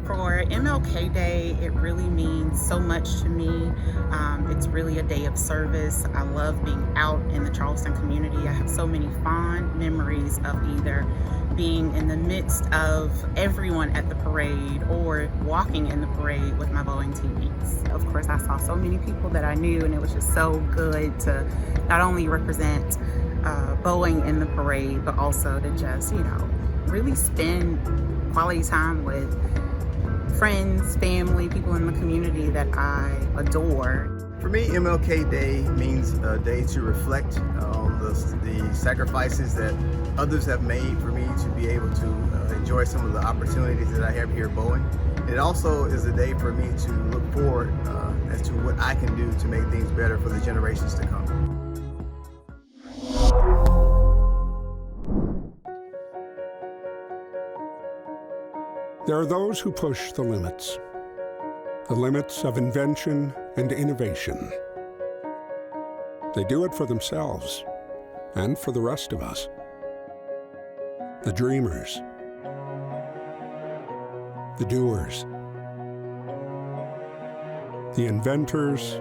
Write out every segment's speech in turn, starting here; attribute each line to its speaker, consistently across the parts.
Speaker 1: For MLK Day, it really means so much to me. It's really a day of service. I love being out in the Charleston community. I have so many fond memories of either being in the midst of everyone at the parade or walking in the parade with my bowling teammates. Of course, I saw so many people that I knew, and it was just so good to not only represent bowling in the parade, but also to just, really spend quality time with friends, family, people in the community that I adore.
Speaker 2: For me, MLK Day means a day to reflect on the sacrifices that others have made for me to be able to enjoy some of the opportunities that I have here bowling. It also is a day for me to look forward as to what I can do to make things better for the generations to come.
Speaker 3: There are those who push the limits of invention and innovation. They do it for themselves and for the rest of us. The dreamers, the doers, the inventors,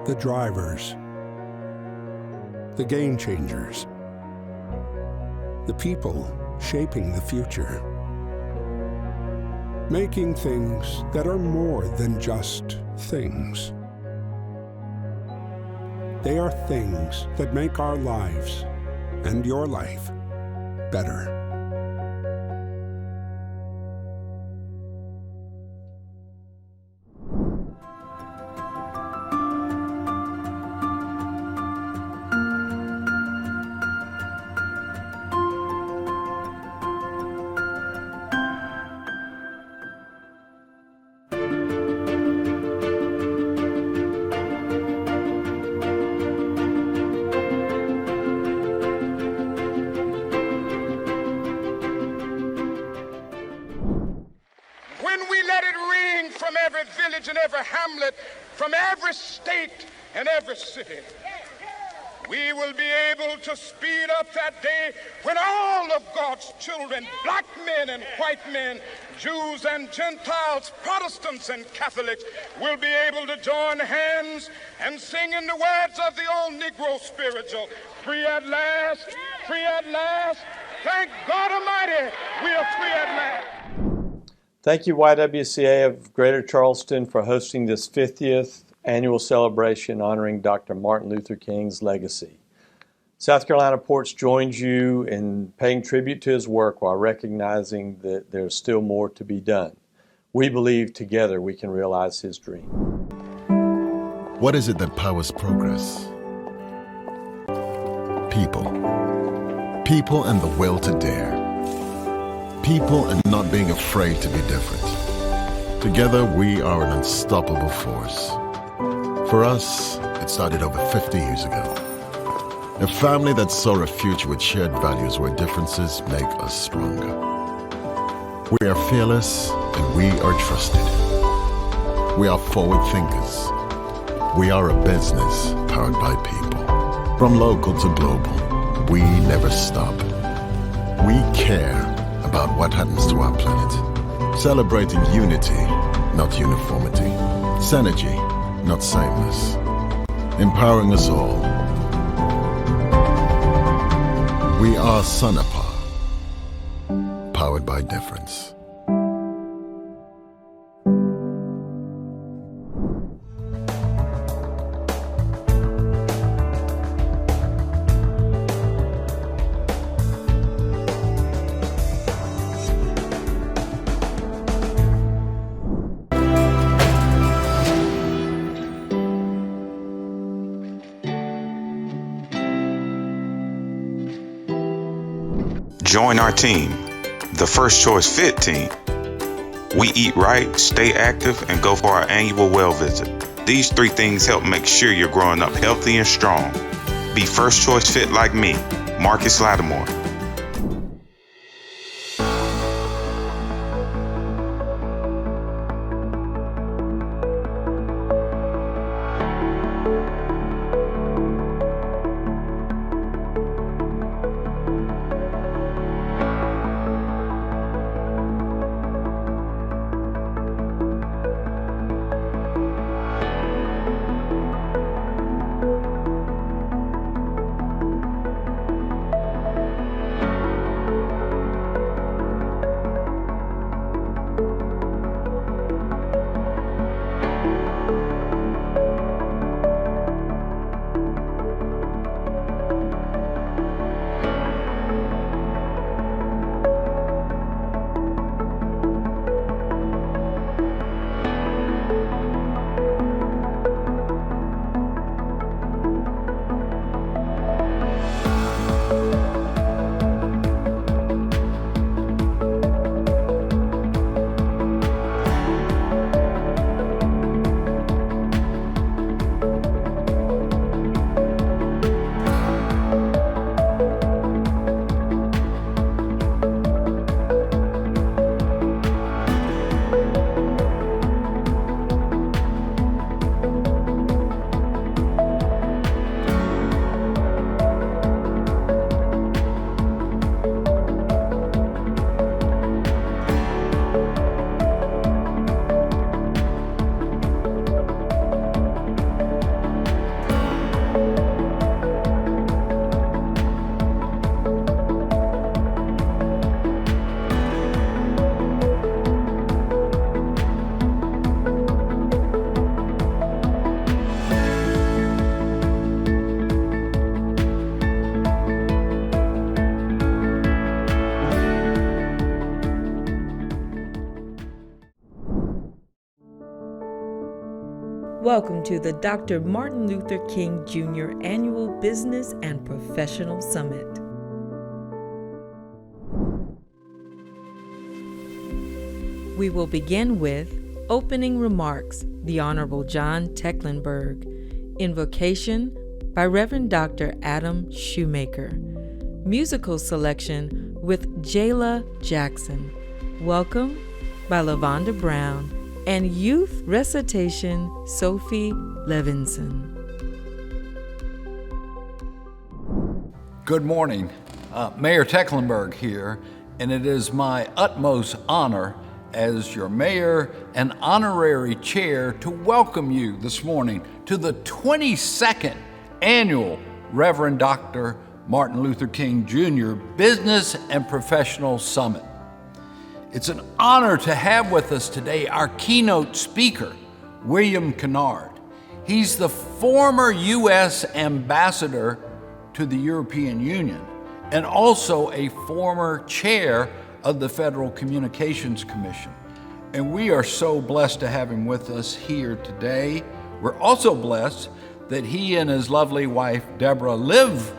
Speaker 3: the drivers, the game changers, the people shaping the future, making things that are more than just things. They are things that make our lives and your life better.
Speaker 4: From every village and every hamlet, from every state and every city, we will be able to speed up that day when all of God's children, black men and white men, Jews and Gentiles, Protestants and Catholics, will be able to join hands and sing in the words of the old Negro spiritual, free at last, free at last. Thank God Almighty, we are free at last.
Speaker 5: Thank you, YWCA of Greater Charleston, for hosting this 50th annual celebration honoring Dr. Martin Luther King's legacy. South Carolina Ports joins you in paying tribute to his work while recognizing that there's still more to be done. We believe together we can realize his dream.
Speaker 6: What is it that powers progress? People. People and the will to dare. People and not being afraid to be different. Together, we are an unstoppable force. For us, it started over 50 years ago. A family that saw a future with shared values where differences make us stronger. We are fearless and we are trusted. We are forward thinkers. We are a business powered by people. From local to global, we never stop. We care about what happens to our planet. Celebrating unity, not uniformity. Synergy, not sameness. Empowering us all. We are Sonapa, powered by difference.
Speaker 7: Join our team, the First Choice Fit team. We eat right, stay active, and go for our annual well visit. These three things help make sure you're growing up healthy and strong. Be First Choice Fit like me, Marcus Lattimore.
Speaker 8: Welcome to the Dr. Martin Luther King Jr. Annual Business and Professional Summit. We will begin with opening remarks, the Honorable John Tecklenburg, invocation by Reverend Dr. Adam Shoemaker, musical selection with Jayla Jackson, welcome by LaVonda Brown, and youth recitation Sophie Levinson.
Speaker 9: Good morning. Mayor Tecklenburg here, and it is my utmost honor as your mayor and honorary chair to welcome you this morning to the 22nd annual Reverend Dr. Martin Luther King Jr. Business and Professional Summit. It's an honor to have with us today our keynote speaker, William Kennard. He's the former U.S. ambassador to the European Union and also a former chair of the Federal Communications Commission. And we are so blessed to have him with us here today. We're also blessed that he and his lovely wife, Deborah,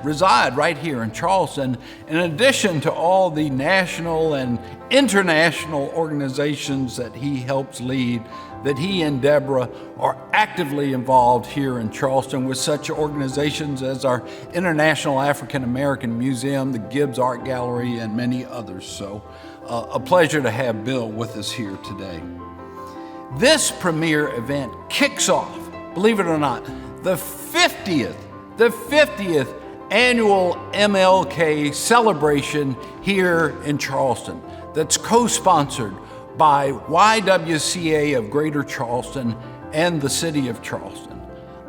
Speaker 9: reside right here in Charleston, in addition to all the national and international organizations that he helps lead, that he and Deborah are actively involved here in Charleston with such organizations as our International African American Museum, the Gibbs Art Gallery, and many others. So a pleasure to have Bill with us here today. This premier event kicks off, believe it or not, the 50th annual MLK celebration here in Charleston that's co-sponsored by YWCA of Greater Charleston and the City of Charleston.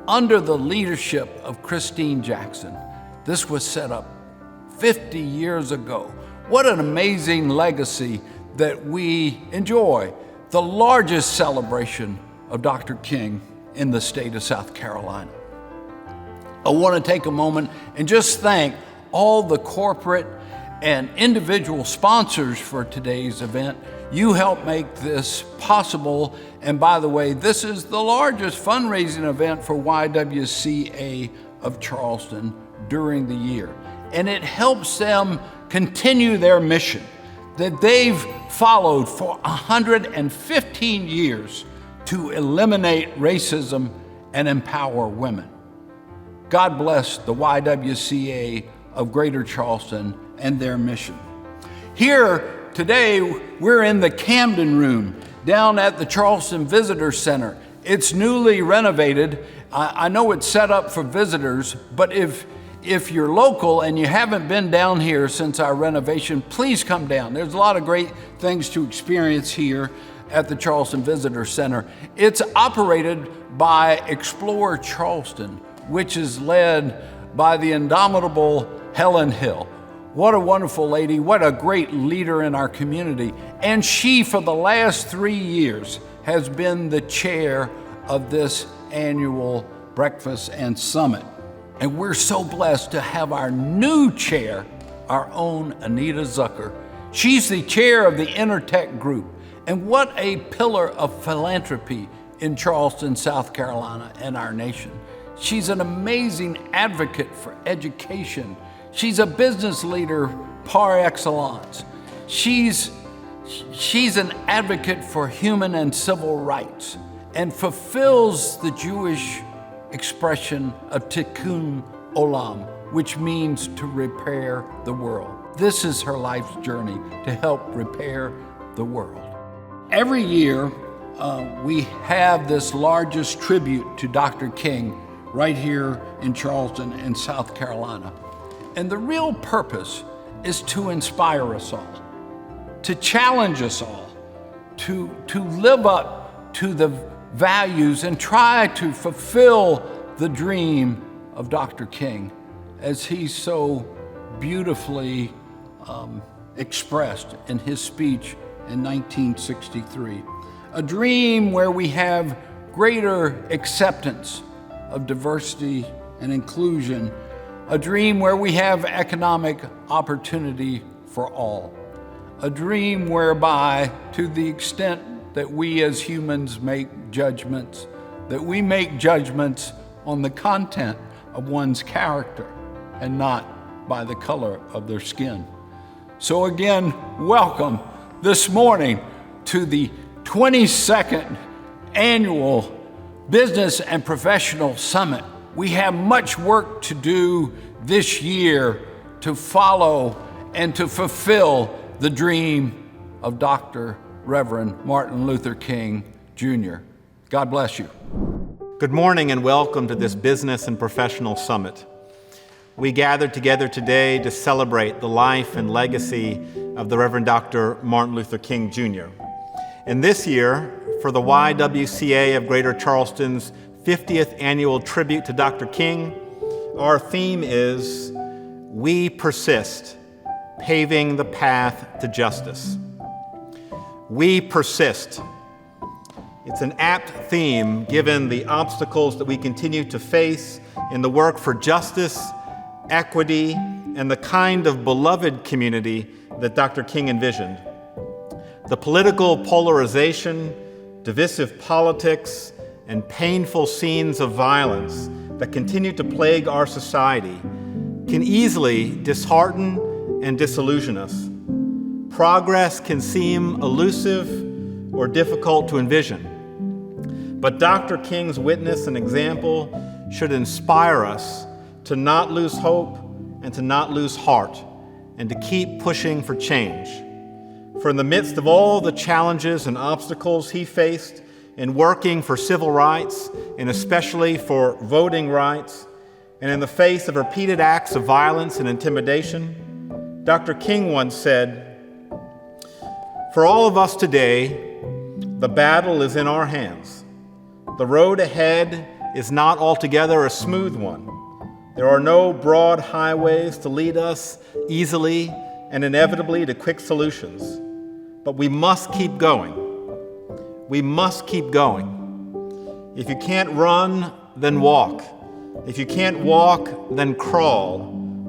Speaker 9: Under the leadership of Christine Jackson, this was set up 50 years ago. What an amazing legacy that we enjoy. The largest celebration of Dr. King in the state of South Carolina. I want to take a moment and just thank all the corporate and individual sponsors for today's event. You helped make this possible. And by the way, this is the largest fundraising event for YWCA of Charleston during the year. And it helps them continue their mission that they've followed for 115 years to eliminate racism and empower women. God bless the YWCA of Greater Charleston and their mission. Here today, we're in the Camden Room down at the Charleston Visitor Center. It's newly renovated. I know it's set up for visitors, but if you're local and you haven't been down here since our renovation, please come down. There's a lot of great things to experience here at the Charleston Visitor Center. It's operated by Explore Charleston, which is led by the indomitable Helen Hill. What a wonderful lady, what a great leader in our community. And she, for the last 3 years, has been the chair of this annual breakfast and summit. And we're so blessed to have our new chair, our own Anita Zucker. She's the chair of the Intertech Group. And what a pillar of philanthropy in Charleston, South Carolina, and our nation. She's an amazing advocate for education. She's a business leader par excellence. She's an advocate for human and civil rights and fulfills the Jewish expression of tikkun olam, which means to repair the world. This is her life's journey to help repair the world. Every year, we have this largest tribute to Dr. King right here in Charleston in South Carolina. And the real purpose is to inspire us all, to challenge us all, to live up to the values and try to fulfill the dream of Dr. King as he so beautifully expressed in his speech in 1963. A dream where we have greater acceptance of diversity and inclusion. A dream where we have economic opportunity for all. A dream whereby, to the extent that we as humans make judgments, that we make judgments on the content of one's character and not by the color of their skin. So again, welcome this morning to the 22nd Annual Business and Professional Summit. We have much work to do this year to follow and to fulfill the dream of Dr. Reverend Martin Luther King Jr. God bless you.
Speaker 10: Good morning and welcome to this Business and Professional Summit. We gathered together today to celebrate the life and legacy of the Reverend Dr. Martin Luther King Jr. And this year, for the YWCA of Greater Charleston's 50th annual tribute to Dr. King, our theme is We Persist, Paving the Path to Justice. We persist. It's an apt theme given the obstacles that we continue to face in the work for justice, equity, and the kind of beloved community that Dr. King envisioned. The political polarization, divisive politics, and painful scenes of violence that continue to plague our society can easily dishearten and disillusion us. Progress can seem elusive or difficult to envision. But Dr. King's witness and example should inspire us to not lose hope and to not lose heart, and to keep pushing for change. For in the midst of all the challenges and obstacles he faced in working for civil rights, and especially for voting rights, and in the face of repeated acts of violence and intimidation, Dr. King once said, "For all of us today, the battle is in our hands. The road ahead is not altogether a smooth one. There are no broad highways to lead us easily and inevitably to quick solutions. But we must keep going. We must keep going. If you can't run, then walk. If you can't walk, then crawl.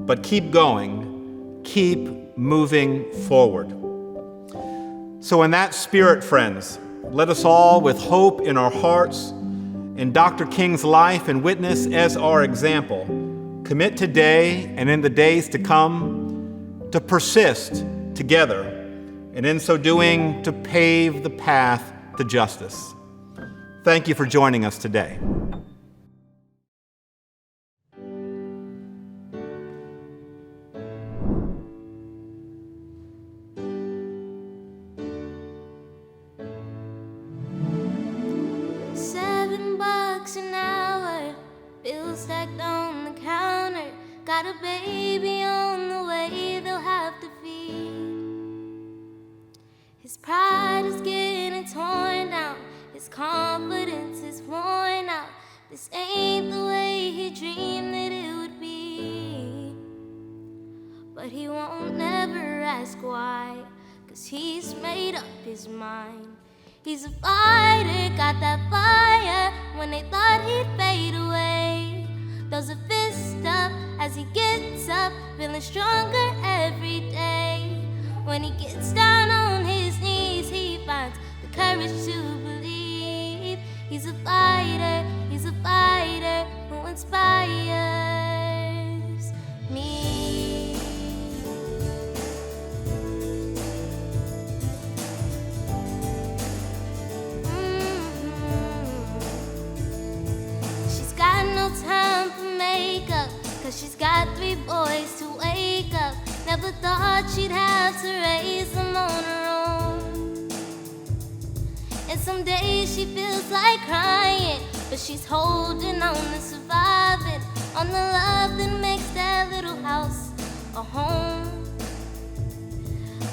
Speaker 10: But keep going. Keep moving forward." So in that spirit, friends, let us all, with hope in our hearts and Dr. King's life and witness as our example, commit today and in the days to come to persist together, and in so doing, to pave the path to justice. Thank you for joining us today.
Speaker 11: $7 an hour, bills stacked on the counter. Got a baby on the way they'll have to feed. His pride is getting torn down, his confidence is worn out. This ain't the way he dreamed that it would be. But he won't never ask why, 'cause he's made up his mind. He's a fighter, got that fire when they thought he'd fade away. Throws a fist up as he gets up, feeling stronger every day. When he gets down on his knees, he finds the courage to believe. He's a fighter who inspires me. She's got no time for makeup, 'cause she's got 3 boys to wake up. Never thought she'd have to raise them on her own. And some days she feels like crying, but she's holding on to surviving, on the love that makes that little house a home.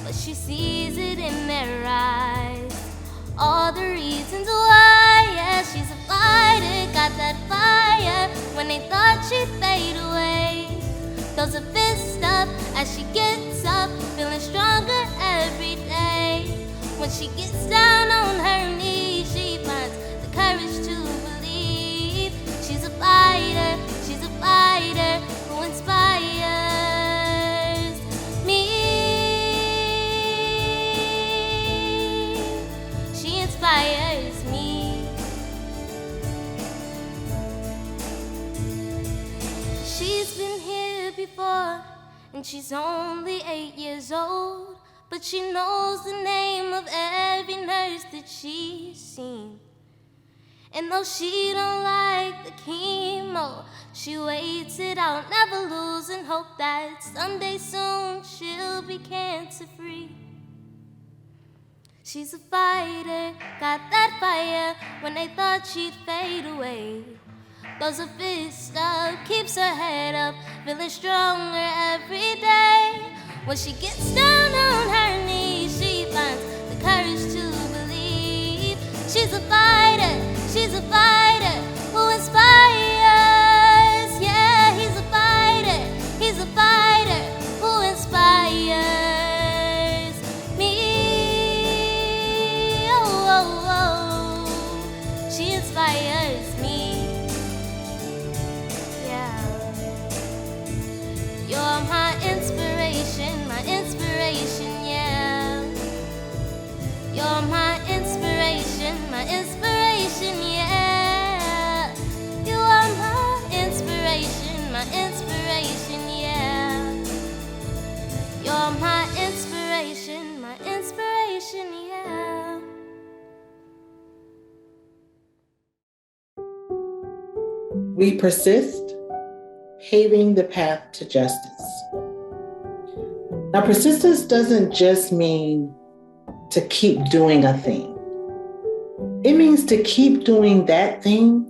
Speaker 11: But she sees it in their eyes, all the reasons why. Yeah, she's a fighter, got that fire when they thought she'd fade away. Throws a fist up as she gets up, feeling stronger every day. When she gets down on her knees, she finds the courage to believe. She's a fighter who inspires me. She inspires me. and she's only 8 years old, but she knows the name of every nurse that she's seen. And though she don't like the chemo, she waits it out, never losing hope that someday soon she'll be cancer-free. She's a fighter, got that fire when they thought she'd fade away. Throws her fist up, keeps her head up, feeling stronger every day. When she gets down on her knees, she finds the courage to believe. She's a fighter who inspires. Yeah, he's a fighter who inspires me. Oh, oh, oh, she inspires me. Yeah, you're my inspiration, yeah. You're my inspiration, yeah. You are my inspiration, yeah. You're my inspiration, yeah.
Speaker 12: We persist, paving the path to justice. Now, persistence doesn't just mean to keep doing a thing. It means to keep doing that thing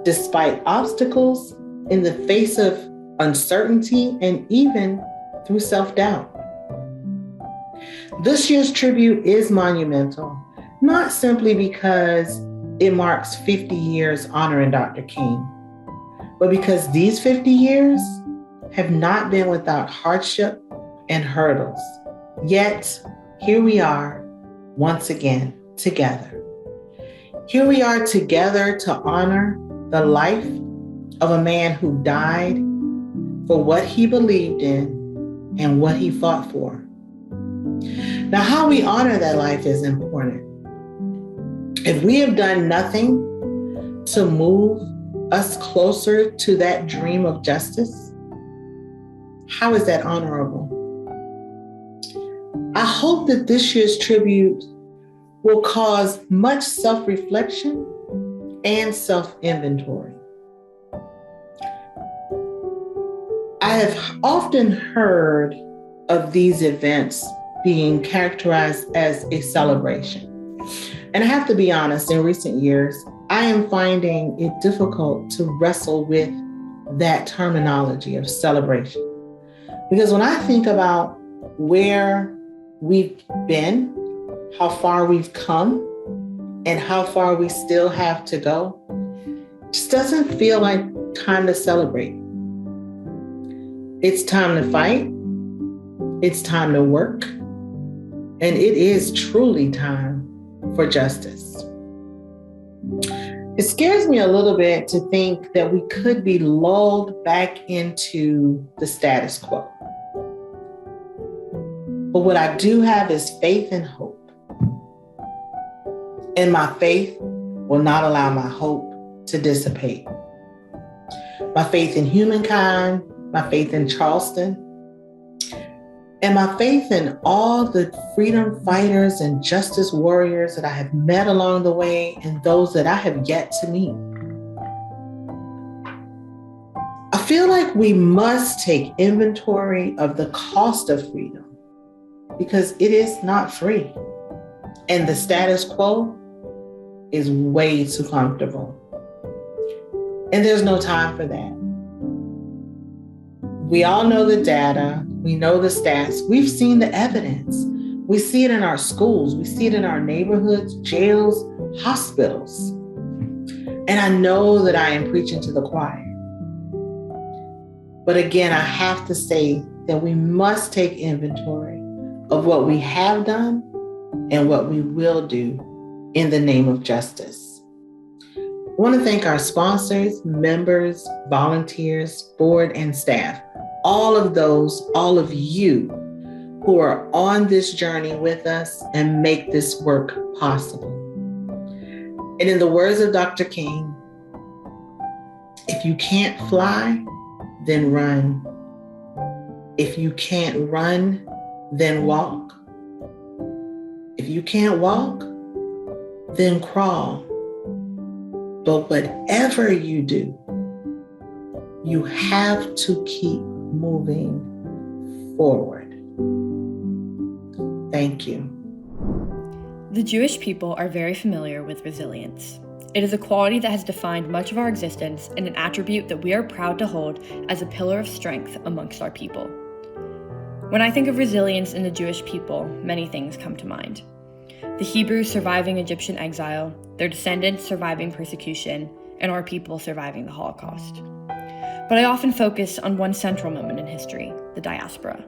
Speaker 12: despite obstacles, in the face of uncertainty, and even through self-doubt. This year's tribute is monumental, not simply because it marks 50 years honoring Dr. King, but because these 50 years have not been without hardship and hurdles. Yet, here we are once again together. Here we are together to honor the life of a man who died for what he believed in and what he fought for. Now, how we honor that life is important. If we have done nothing to move us closer to that dream of justice, how is that honorable? I hope that this year's tribute will cause much self-reflection and self-inventory. I have often heard of these events being characterized as a celebration. And I have to be honest, in recent years, I am finding it difficult to wrestle with that terminology of celebration. Because when I think about where we've been, how far we've come, and how far we still have to go, it just doesn't feel like time to celebrate. It's time to fight. It's time to work. And it is truly time for justice. It scares me a little bit to think that we could be lulled back into the status quo. But what I do have is faith and hope. And my faith will not allow my hope to dissipate. My faith in humankind, my faith in Charleston, and my faith in all the freedom fighters and justice warriors that I have met along the way and those that I have yet to meet. I feel like we must take inventory of the cost of freedom because it is not free. And the status quo is way too comfortable. And there's no time for that. We all know the data. We know the stats. We've seen the evidence. We see it in our schools. We see it in our neighborhoods, jails, hospitals. And I know that I am preaching to the choir. But again, I have to say that we must take inventory of what we have done and what we will do in the name of justice. I want to thank our sponsors, members, volunteers, board, and staff. All of you who are on this journey with us and make this work possible. And in the words of Dr. King, if you can't fly, then run. If you can't run, then walk. If you can't walk, then crawl. But whatever you do, you have to keep moving forward. Thank you.
Speaker 13: The Jewish people are very familiar with resilience. It is a quality that has defined much of our existence and an attribute that we are proud to hold as a pillar of strength amongst our people. When I think of resilience in the Jewish people, many things come to mind. The Hebrews surviving Egyptian exile, their descendants surviving persecution, and our people surviving the Holocaust. But I often focus on one central moment in history, the diaspora.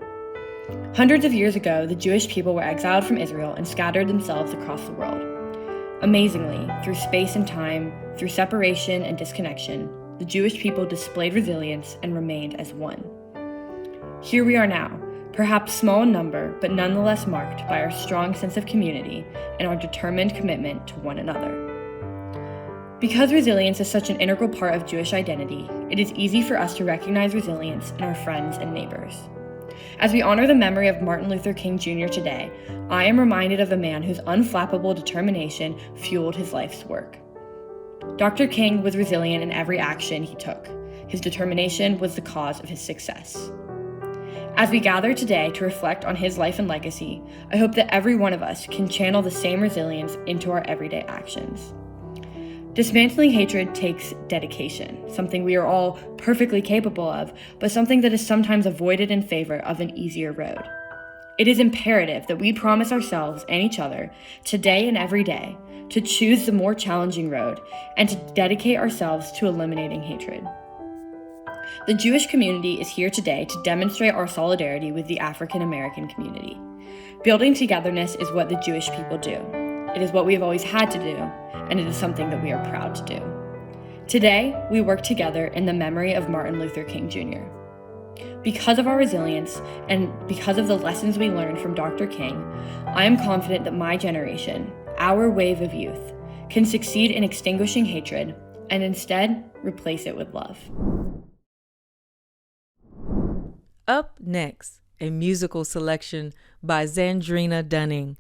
Speaker 13: Hundreds of years ago, the Jewish people were exiled from Israel and scattered themselves across the world. Amazingly, through space and time, through separation and disconnection, the Jewish people displayed resilience and remained as one. Here we are now, perhaps small in number, but nonetheless marked by our strong sense of community and our determined commitment to one another. Because resilience is such an integral part of Jewish identity, it is easy for us to recognize resilience in our friends and neighbors. As we honor the memory of Martin Luther King Jr. today, I am reminded of a man whose unflappable determination fueled his life's work. Dr. King was resilient in every action he took. His determination was the cause of his success. As we gather today to reflect on his life and legacy, I hope that every one of us can channel the same resilience into our everyday actions. Dismantling hatred takes dedication, something we are all perfectly capable of, but something that is sometimes avoided in favor of an easier road. It is imperative that we promise ourselves and each other, today and every day, to choose the more challenging road and to dedicate ourselves to eliminating hatred. The Jewish community is here today to demonstrate our solidarity with the African American community. Building togetherness is what the Jewish people do. It is what we have always had to do, and it is something that we are proud to do. Today, we work together in the memory of Martin Luther King Jr. Because of our resilience and because of the lessons we learned from Dr. King, I am confident that my generation, our wave of youth, can succeed in extinguishing hatred and instead replace it with love.
Speaker 8: Up next, a musical selection by Zandrina Dunning.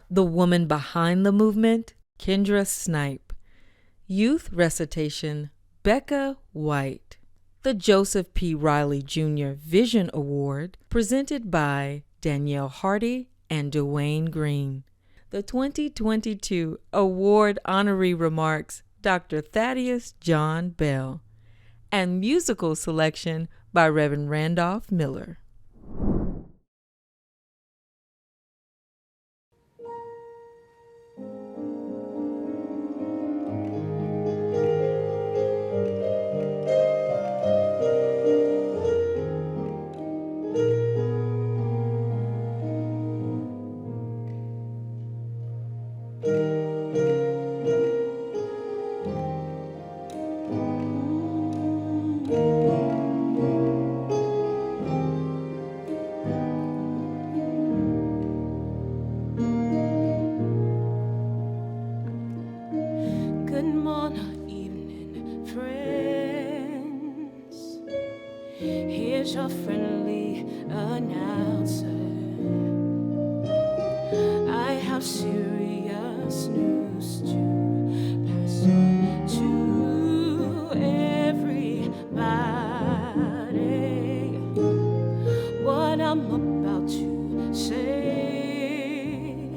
Speaker 8: The woman behind the movement, Kendra Snipe. Youth recitation, Becca White. The Joseph P. Riley Jr. Vision Award, presented by Danielle Hardy and Dwayne Green. The 2022 award honoree remarks, Dr. Thaddeus John Bell. And musical selection by Reverend Randolph Miller.
Speaker 14: Your friendly announcer. I have serious news to pass on to everybody. What I'm about to say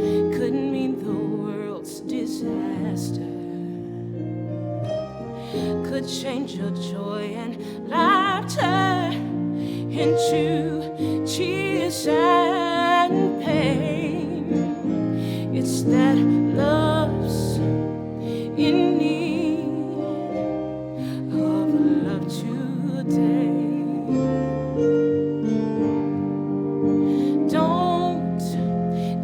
Speaker 14: could mean the world's disaster, could change your joy and laughter into tears and pain. It's that love's in need of love today. Don't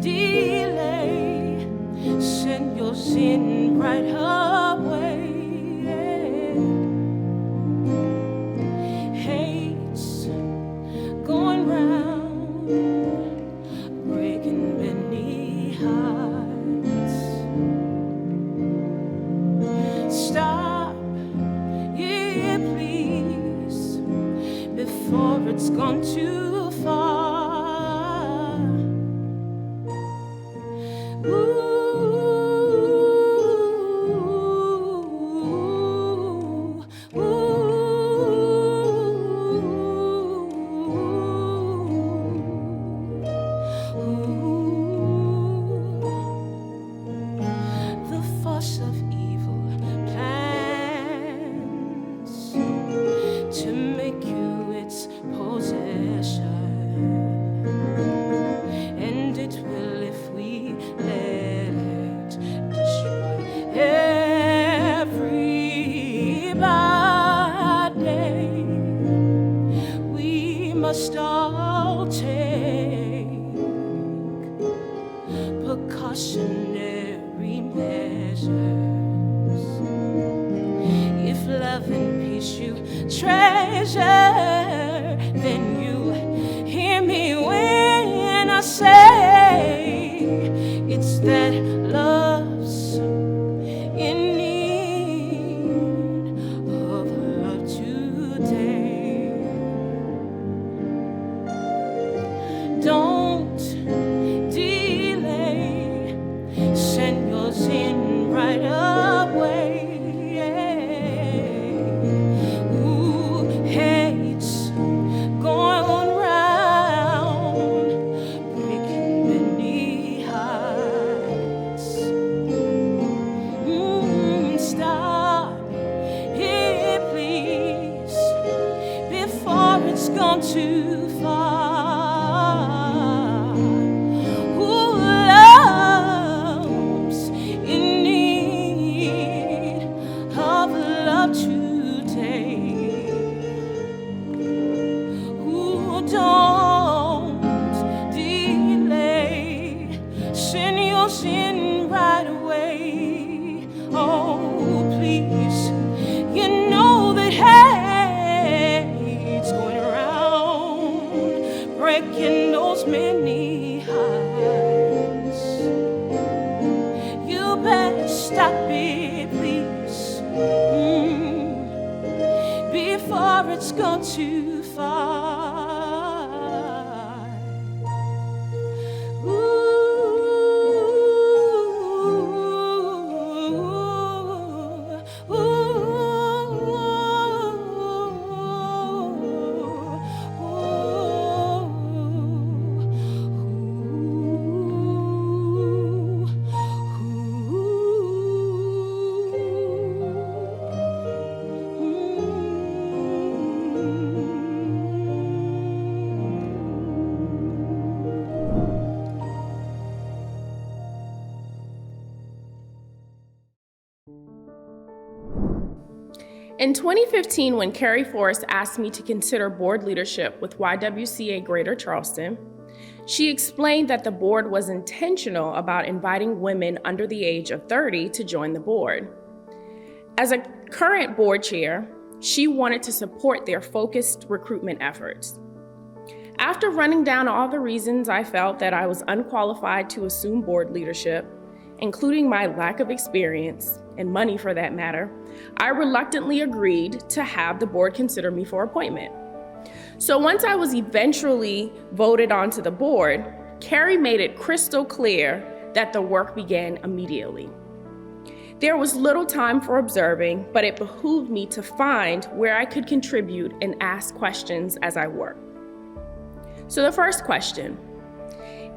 Speaker 14: delay, send your sin right away. It's gone. The force of evil plans to make you its possession, and it will if we let it destroy everybody. We must all take precautionary measures. If love and peace you treasure, then you hear me when I say it's that love's in need of love today. Don't delay, send yours in right away. Who hates going round, breaking many hearts? Stop it, please, before it's gone too far. Who loves in need of love today? Who don't delay, send your sin right away. Oh, please, you know that hate's going around, breaking those many hearts. You better stop it, please, before it's gone too far.
Speaker 15: In 2015, when Carrie Forrest asked me to consider board leadership with YWCA Greater Charleston, she explained that the board was intentional about inviting women under the age of 30 to join the board. As a current board chair, she wanted to support their focused recruitment efforts. After running down all the reasons I felt that I was unqualified to assume board leadership, including my lack of experience, and money for that matter, I reluctantly agreed to have the board consider me for appointment. So once I was eventually voted onto the board, Carrie made it crystal clear that the work began immediately. There was little time for observing, but it behooved me to find where I could contribute and ask questions as I worked. So the first question: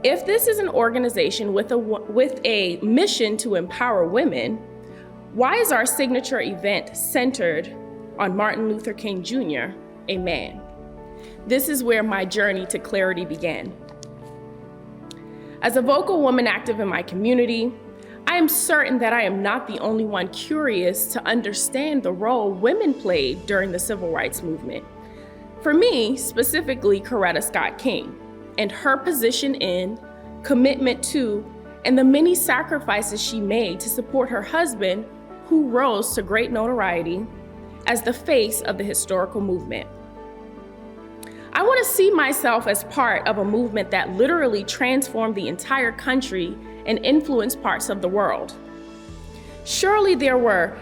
Speaker 15: if this is an organization with a mission to empower women, why is our signature event centered on Martin Luther King Jr., a man? This is where my journey to clarity began. As a vocal woman active in my community, I am certain that I am not the only one curious to understand the role women played during the civil rights movement. For me, specifically Coretta Scott King, and her position in, commitment to, and the many sacrifices she made to support her husband, who rose to great notoriety as the face of the historical movement. I want to see myself as part of a movement that literally transformed the entire country and influenced parts of the world. Surely there were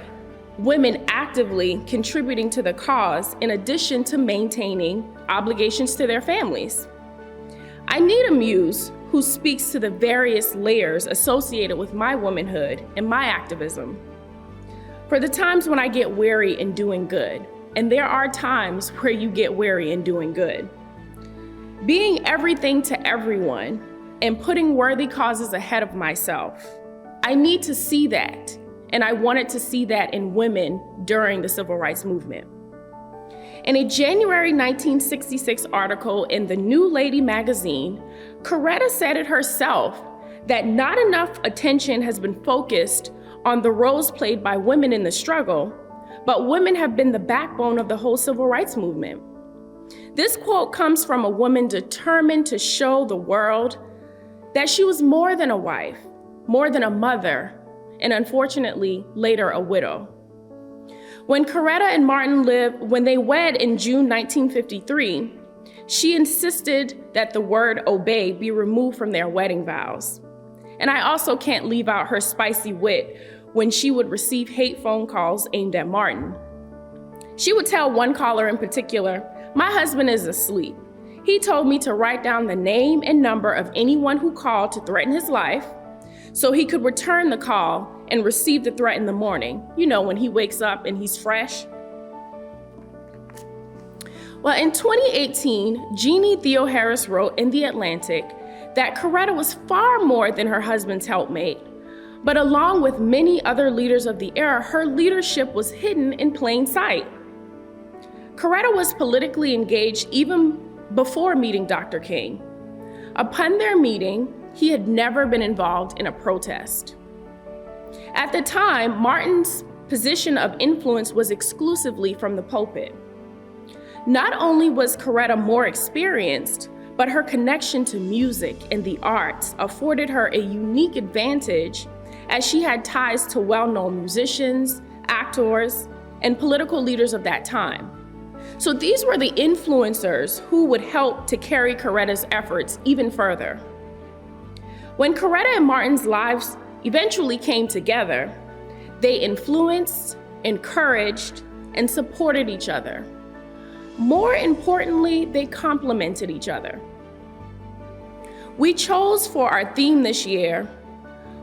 Speaker 15: women actively contributing to the cause in addition to maintaining obligations to their families. I need a muse who speaks to the various layers associated with my womanhood and my activism. For the times when I get weary in doing good, and there are times where you get weary in doing good. Being everything to everyone and putting worthy causes ahead of myself. I need to see that, and I wanted to see that in women during the Civil Rights Movement. In a January 1966 article in the New Lady magazine, Coretta said it herself that not enough attention has been focused on the roles played by women in the struggle, but women have been the backbone of the whole civil rights movement. This quote comes from a woman determined to show the world that she was more than a wife, more than a mother, and unfortunately, later a widow. When Coretta and Martin when they wed in June 1953, she insisted that the word obey be removed from their wedding vows. And I also can't leave out her spicy wit when she would receive hate phone calls aimed at Martin. She would tell one caller in particular, "My husband is asleep. He told me to write down the name and number of anyone who called to threaten his life so he could return the call and receive the threat in the morning, when he wakes up and he's fresh." Well, in 2018, Jeannie Theo Harris wrote in The Atlantic that Coretta was far more than her husband's helpmate, but along with many other leaders of the era, her leadership was hidden in plain sight. Coretta was politically engaged even before meeting Dr. King. Upon their meeting, he had never been involved in a protest. At the time, Martin's position of influence was exclusively from the pulpit. Not only was Coretta more experienced, but her connection to music and the arts afforded her a unique advantage as she had ties to well-known musicians, actors, and political leaders of that time. So these were the influencers who would help to carry Coretta's efforts even further. When Coretta and Martin's lives eventually came together, they influenced, encouraged, and supported each other. More importantly, they complemented each other. We chose for our theme this year,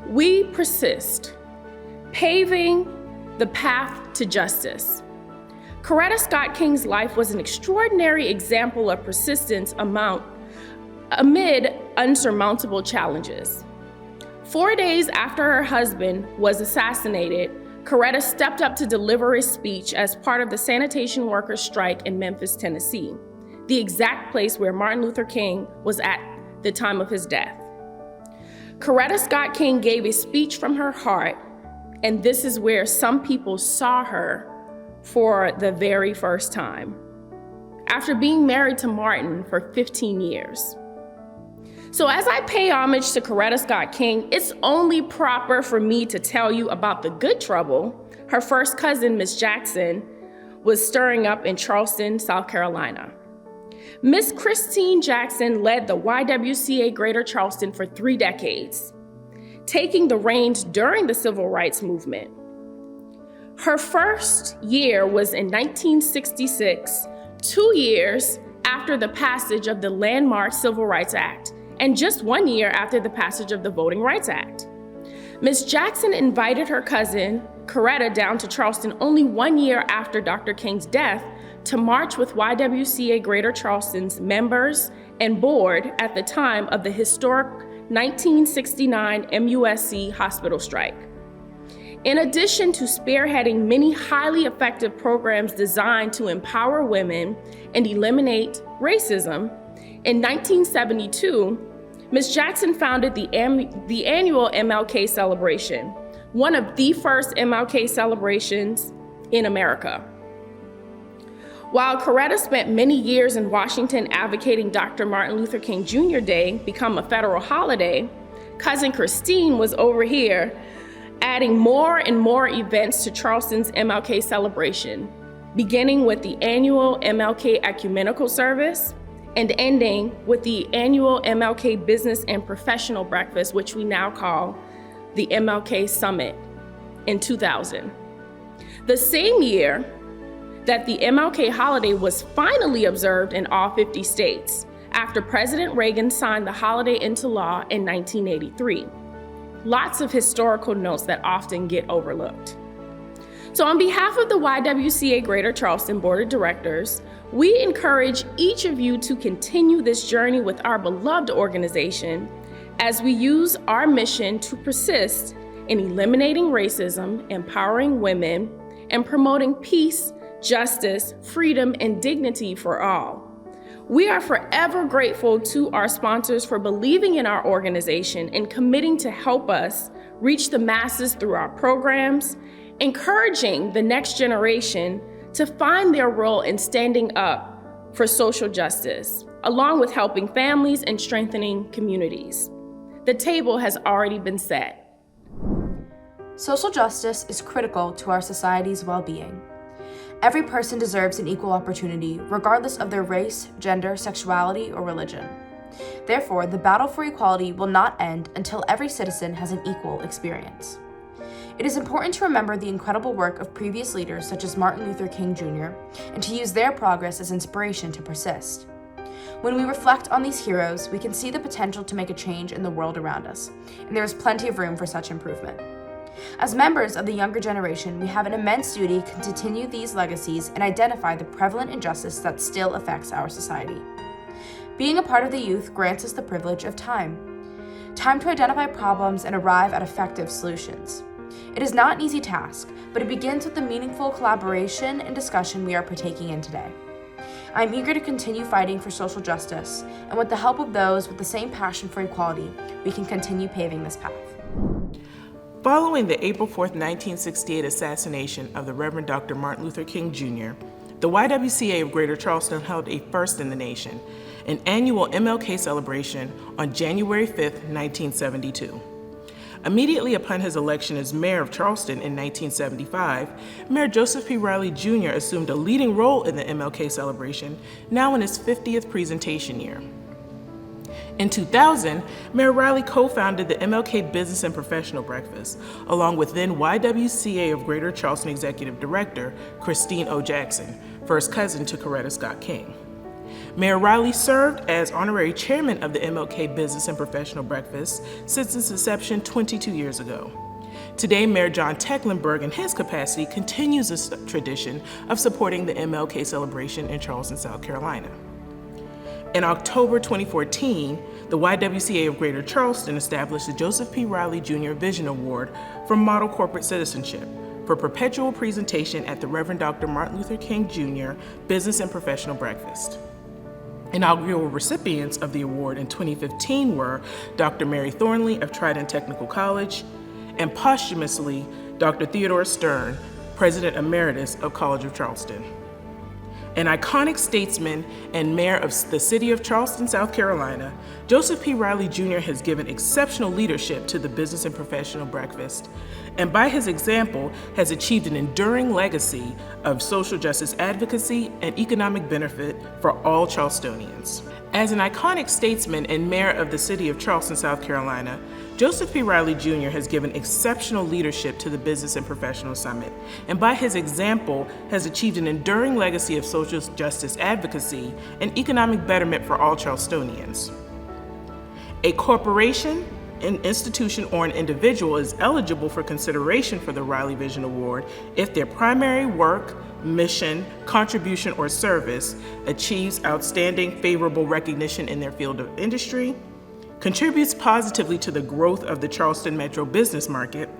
Speaker 15: "We Persist, Paving the Path to Justice." Coretta Scott King's life was an extraordinary example of persistence amid unsurmountable challenges. 4 days after her husband was assassinated, Coretta stepped up to deliver a speech as part of the sanitation workers' strike in Memphis, Tennessee, the exact place where Martin Luther King was at the time of his death. Coretta Scott King gave a speech from her heart, and this is where some people saw her for the very first time, after being married to Martin for 15 years. So as I pay homage to Coretta Scott King, it's only proper for me to tell you about the good trouble her first cousin, Miss Jackson, was stirring up in Charleston, South Carolina. Miss Christine Jackson led the YWCA Greater Charleston for 3 decades, taking the reins during the Civil Rights Movement. Her first year was in 1966, 2 years after the passage of the landmark Civil Rights Act, and just 1 year after the passage of the Voting Rights Act. Ms. Jackson invited her cousin, Coretta, down to Charleston only 1 year after Dr. King's death to march with YWCA Greater Charleston's members and board at the time of the historic 1969 MUSC hospital strike. In addition to spearheading many highly effective programs designed to empower women and eliminate racism, in 1972, Ms. Jackson founded the annual MLK celebration, one of the first MLK celebrations in America. While Coretta spent many years in Washington advocating Dr. Martin Luther King Jr. Day become a federal holiday, Cousin Christine was over here adding more and more events to Charleston's MLK celebration, beginning with the annual MLK Ecumenical Service and ending with the annual MLK Business and Professional Breakfast, which we now call the MLK Summit, in 2000. The same year that the MLK holiday was finally observed in all 50 states, after President Reagan signed the holiday into law in 1983. Lots of historical notes that often get overlooked. So on behalf of the YWCA Greater Charleston Board of Directors, we encourage each of you to continue this journey with our beloved organization as we use our mission to persist in eliminating racism, empowering women, and promoting peace, justice, freedom, and dignity for all. We are forever grateful to our sponsors for believing in our organization and committing to help us reach the masses through our programs, encouraging the next generation to find their role in standing up for social justice, along with helping families and strengthening communities. The table has already been set.
Speaker 16: Social justice is critical to our society's well-being. Every person deserves an equal opportunity, regardless of their race, gender, sexuality, or religion. Therefore, the battle for equality will not end until every citizen has an equal experience. It is important to remember the incredible work of previous leaders such as Martin Luther King Jr. and to use their progress as inspiration to persist. When we reflect on these heroes, we can see the potential to make a change in the world around us, and there is plenty of room for such improvement. As members of the younger generation, we have an immense duty to continue these legacies and identify the prevalent injustice that still affects our society. Being a part of the youth grants us the privilege of time to identify problems and arrive at effective solutions. It is not an easy task, but it begins with the meaningful collaboration and discussion we are partaking in today. I'm eager to continue fighting for social justice, and with the help of those with the same passion for equality, we can continue paving this path.
Speaker 17: Following the April 4, 1968 assassination of the Reverend Dr. Martin Luther King Jr., the YWCA of Greater Charleston held a first in the nation, an annual MLK celebration on January 5, 1972. Immediately upon his election as mayor of Charleston in 1975, Mayor Joseph P. Riley Jr. assumed a leading role in the MLK celebration, now in his 50th presentation year. In 2000, Mayor Riley co-founded the MLK Business and Professional Breakfast, along with then YWCA of Greater Charleston Executive Director Christine O. Jackson, first cousin to Coretta Scott King. Mayor Riley served as honorary chairman of the MLK Business and Professional Breakfast since its inception 22 years ago. Today, Mayor John Tecklenburg, in his capacity, continues this tradition of supporting the MLK celebration in Charleston, South Carolina. In October 2014, the YWCA of Greater Charleston established the Joseph P. Riley Jr. Vision Award for Model Corporate Citizenship for perpetual presentation at the Reverend Dr. Martin Luther King Jr. Business and Professional Breakfast. Inaugural recipients of the award in 2015 were Dr. Mary Thornley of Trident Technical College and posthumously Dr. Theodore Stern, President Emeritus of College of Charleston. An iconic statesman and mayor of the City of Charleston, South Carolina, Joseph P. Riley Jr. has given exceptional leadership to the Business and Professional Breakfast, and by his example has achieved an enduring legacy of social justice advocacy and economic benefit for all Charlestonians. As an iconic statesman and mayor of the City of Charleston, South Carolina, Joseph P. Riley Jr. has given exceptional leadership to the Business and Professional Summit, and by his example has achieved an enduring legacy of social justice advocacy and economic betterment for all Charlestonians. A corporation, an institution, or an individual is eligible for consideration for the Riley Vision Award if their primary work, mission, contribution, or service achieves outstanding favorable recognition in their field of industry, contributes positively to the growth of the Charleston metro business market,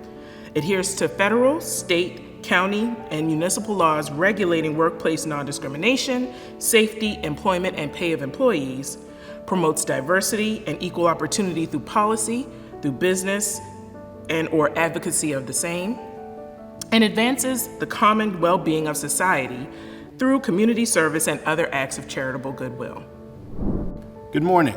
Speaker 17: adheres to federal, state, county, and municipal laws regulating workplace non-discrimination, safety, employment, and pay of employees, promotes diversity and equal opportunity through policy, through business, and/or advocacy of the same, and advances the common well-being of society through community service and other acts of charitable goodwill.
Speaker 18: Good morning.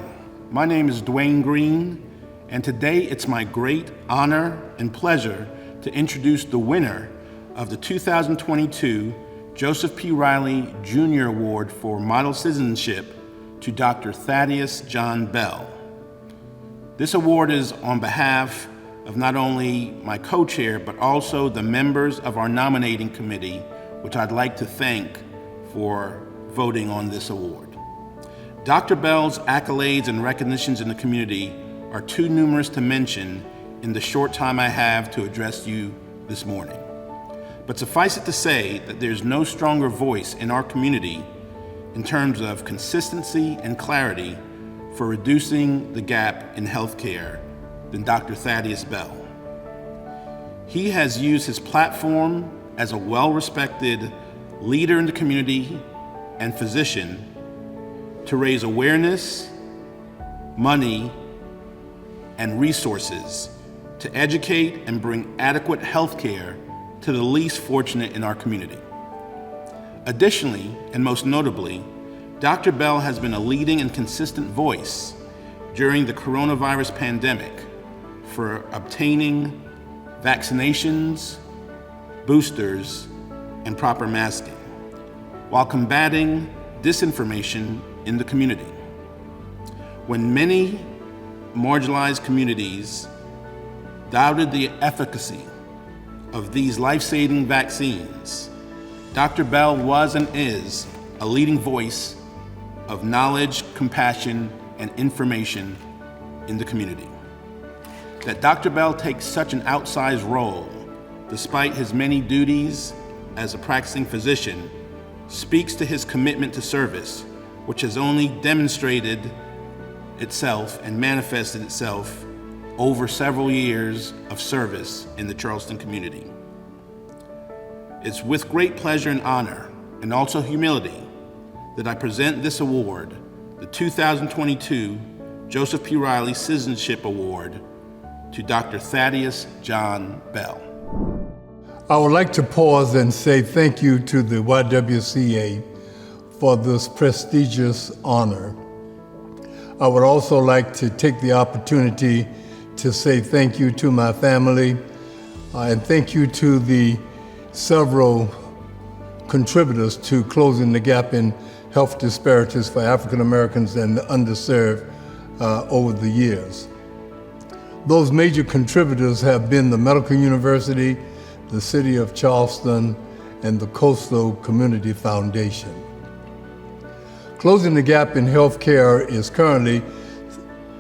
Speaker 18: My name is Dwayne Green, and today it's my great honor and pleasure to introduce the winner of the 2022 Joseph P. Riley Jr. Award for Model Citizenship to Dr. Thaddeus John Bell. This award is on behalf of not only my co-chair, but also the members of our nominating committee, which I'd like to thank for voting on this award. Dr. Bell's accolades and recognitions in the community are too numerous to mention in the short time I have to address you this morning. But suffice it to say that there's no stronger voice in our community in terms of consistency and clarity for reducing the gap in healthcare than Dr. Thaddeus Bell. He has used his platform as a well-respected leader in the community and physician to raise awareness, money, and resources to educate and bring adequate health care to the least fortunate in our community. Additionally, and most notably, Dr. Bell has been a leading and consistent voice during the coronavirus pandemic for obtaining vaccinations, boosters, and proper masking, while combating disinformation in the community. When many marginalized communities doubted the efficacy of these life-saving vaccines, Dr. Bell was and is a leading voice of knowledge, compassion, and information in the community. That Dr. Bell takes such an outsized role, despite his many duties as a practicing physician, speaks to his commitment to service, which has only demonstrated itself and manifested itself over several years of service in the Charleston community. It's with great pleasure and honor, and also humility, that I present this award, the 2022 Joseph P. Riley Citizenship Award, to Dr. Thaddeus John Bell.
Speaker 19: I would like to pause and say thank you to the YWCA for this prestigious honor. I would also like to take the opportunity to say thank you to my family and thank you to the several contributors to closing the gap in health disparities for African Americans and the underserved over the years. Those major contributors have been the Medical University, the City of Charleston, and the Coastal Community Foundation. Closing the Gap in Healthcare is currently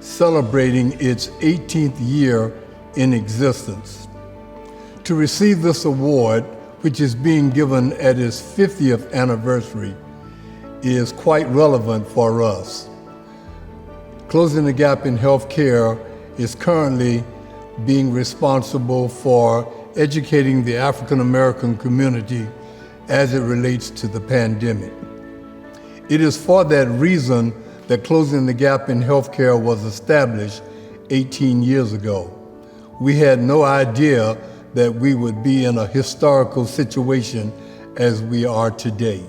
Speaker 19: celebrating its 18th year in existence. To receive this award, which is being given at its 50th anniversary, is quite relevant for us. Closing the Gap in Healthcare is currently being responsible for educating the African American community as it relates to the pandemic. It is for that reason that Closing the Gap in Healthcare was established 18 years ago. We had no idea that we would be in a historical situation as we are today.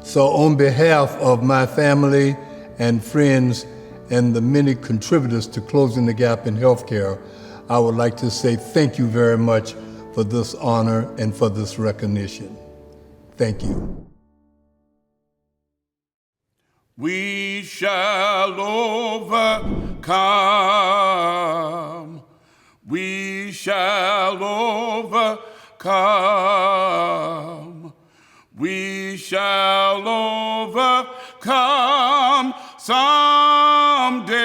Speaker 19: So on behalf of my family and friends and the many contributors to Closing the Gap in Healthcare, I would like to say thank you very much for this honor and for this recognition. Thank you.
Speaker 20: We shall overcome. We shall overcome. We shall overcome someday.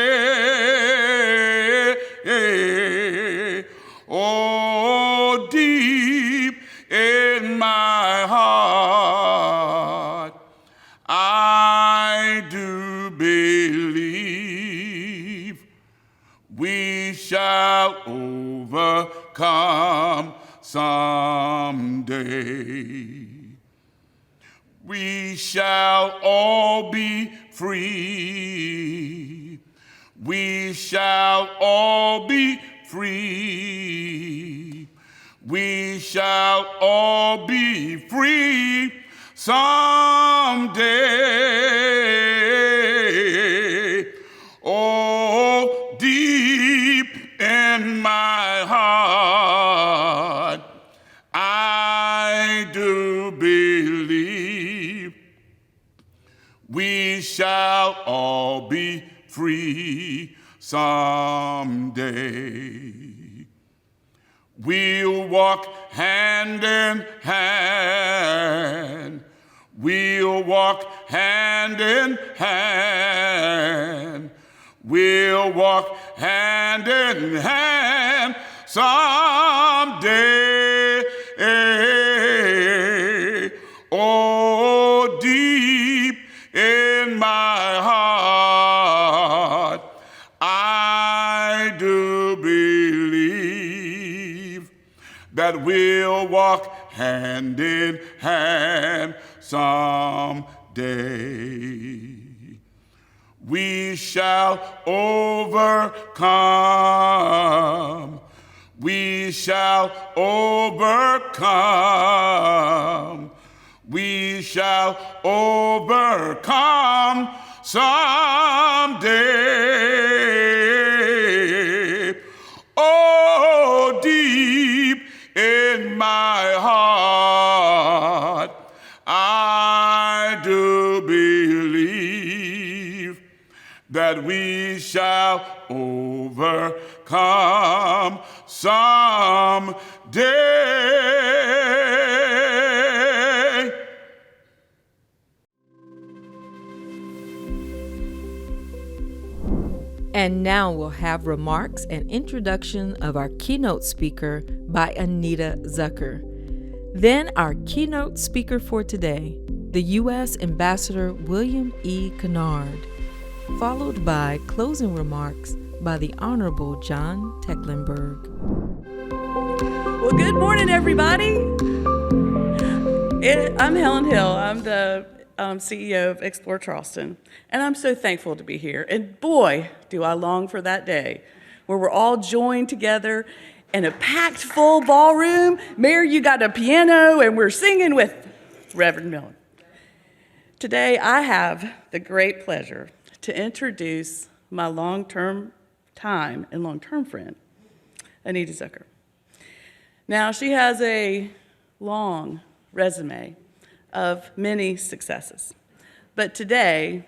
Speaker 20: Oh, deep in my heart, I do believe we shall overcome someday. We shall all be free. We shall all be free. We shall all be free someday. Oh, deep in my heart, I do believe we shall all be free someday. We'll walk hand in hand. We'll walk hand in hand. We'll walk hand in hand someday. Oh, deep in my heart, I do believe that we'll walk hand in hand someday. We shall overcome. We shall overcome. We shall overcome someday. Oh, deep in my heart, I do believe that we shall overcome someday.
Speaker 8: And now we'll have remarks and introduction of our keynote speaker by Anita Zucker. Then our keynote speaker for today, the U.S. Ambassador William E. Kennard, followed by closing remarks by the Honorable John Tecklenburg.
Speaker 21: Well, good morning, everybody. I'm Helen Hill. I'm the CEO of Explore Charleston, and I'm so thankful to be here. And boy, do I long for that day where we're all joined together in a packed full ballroom. Mayor, you got a piano, and we're singing with Reverend Miller. Today, I have the great pleasure to introduce my long-term friend, Anita Zucker. Now, she has a long resume of many successes, but today,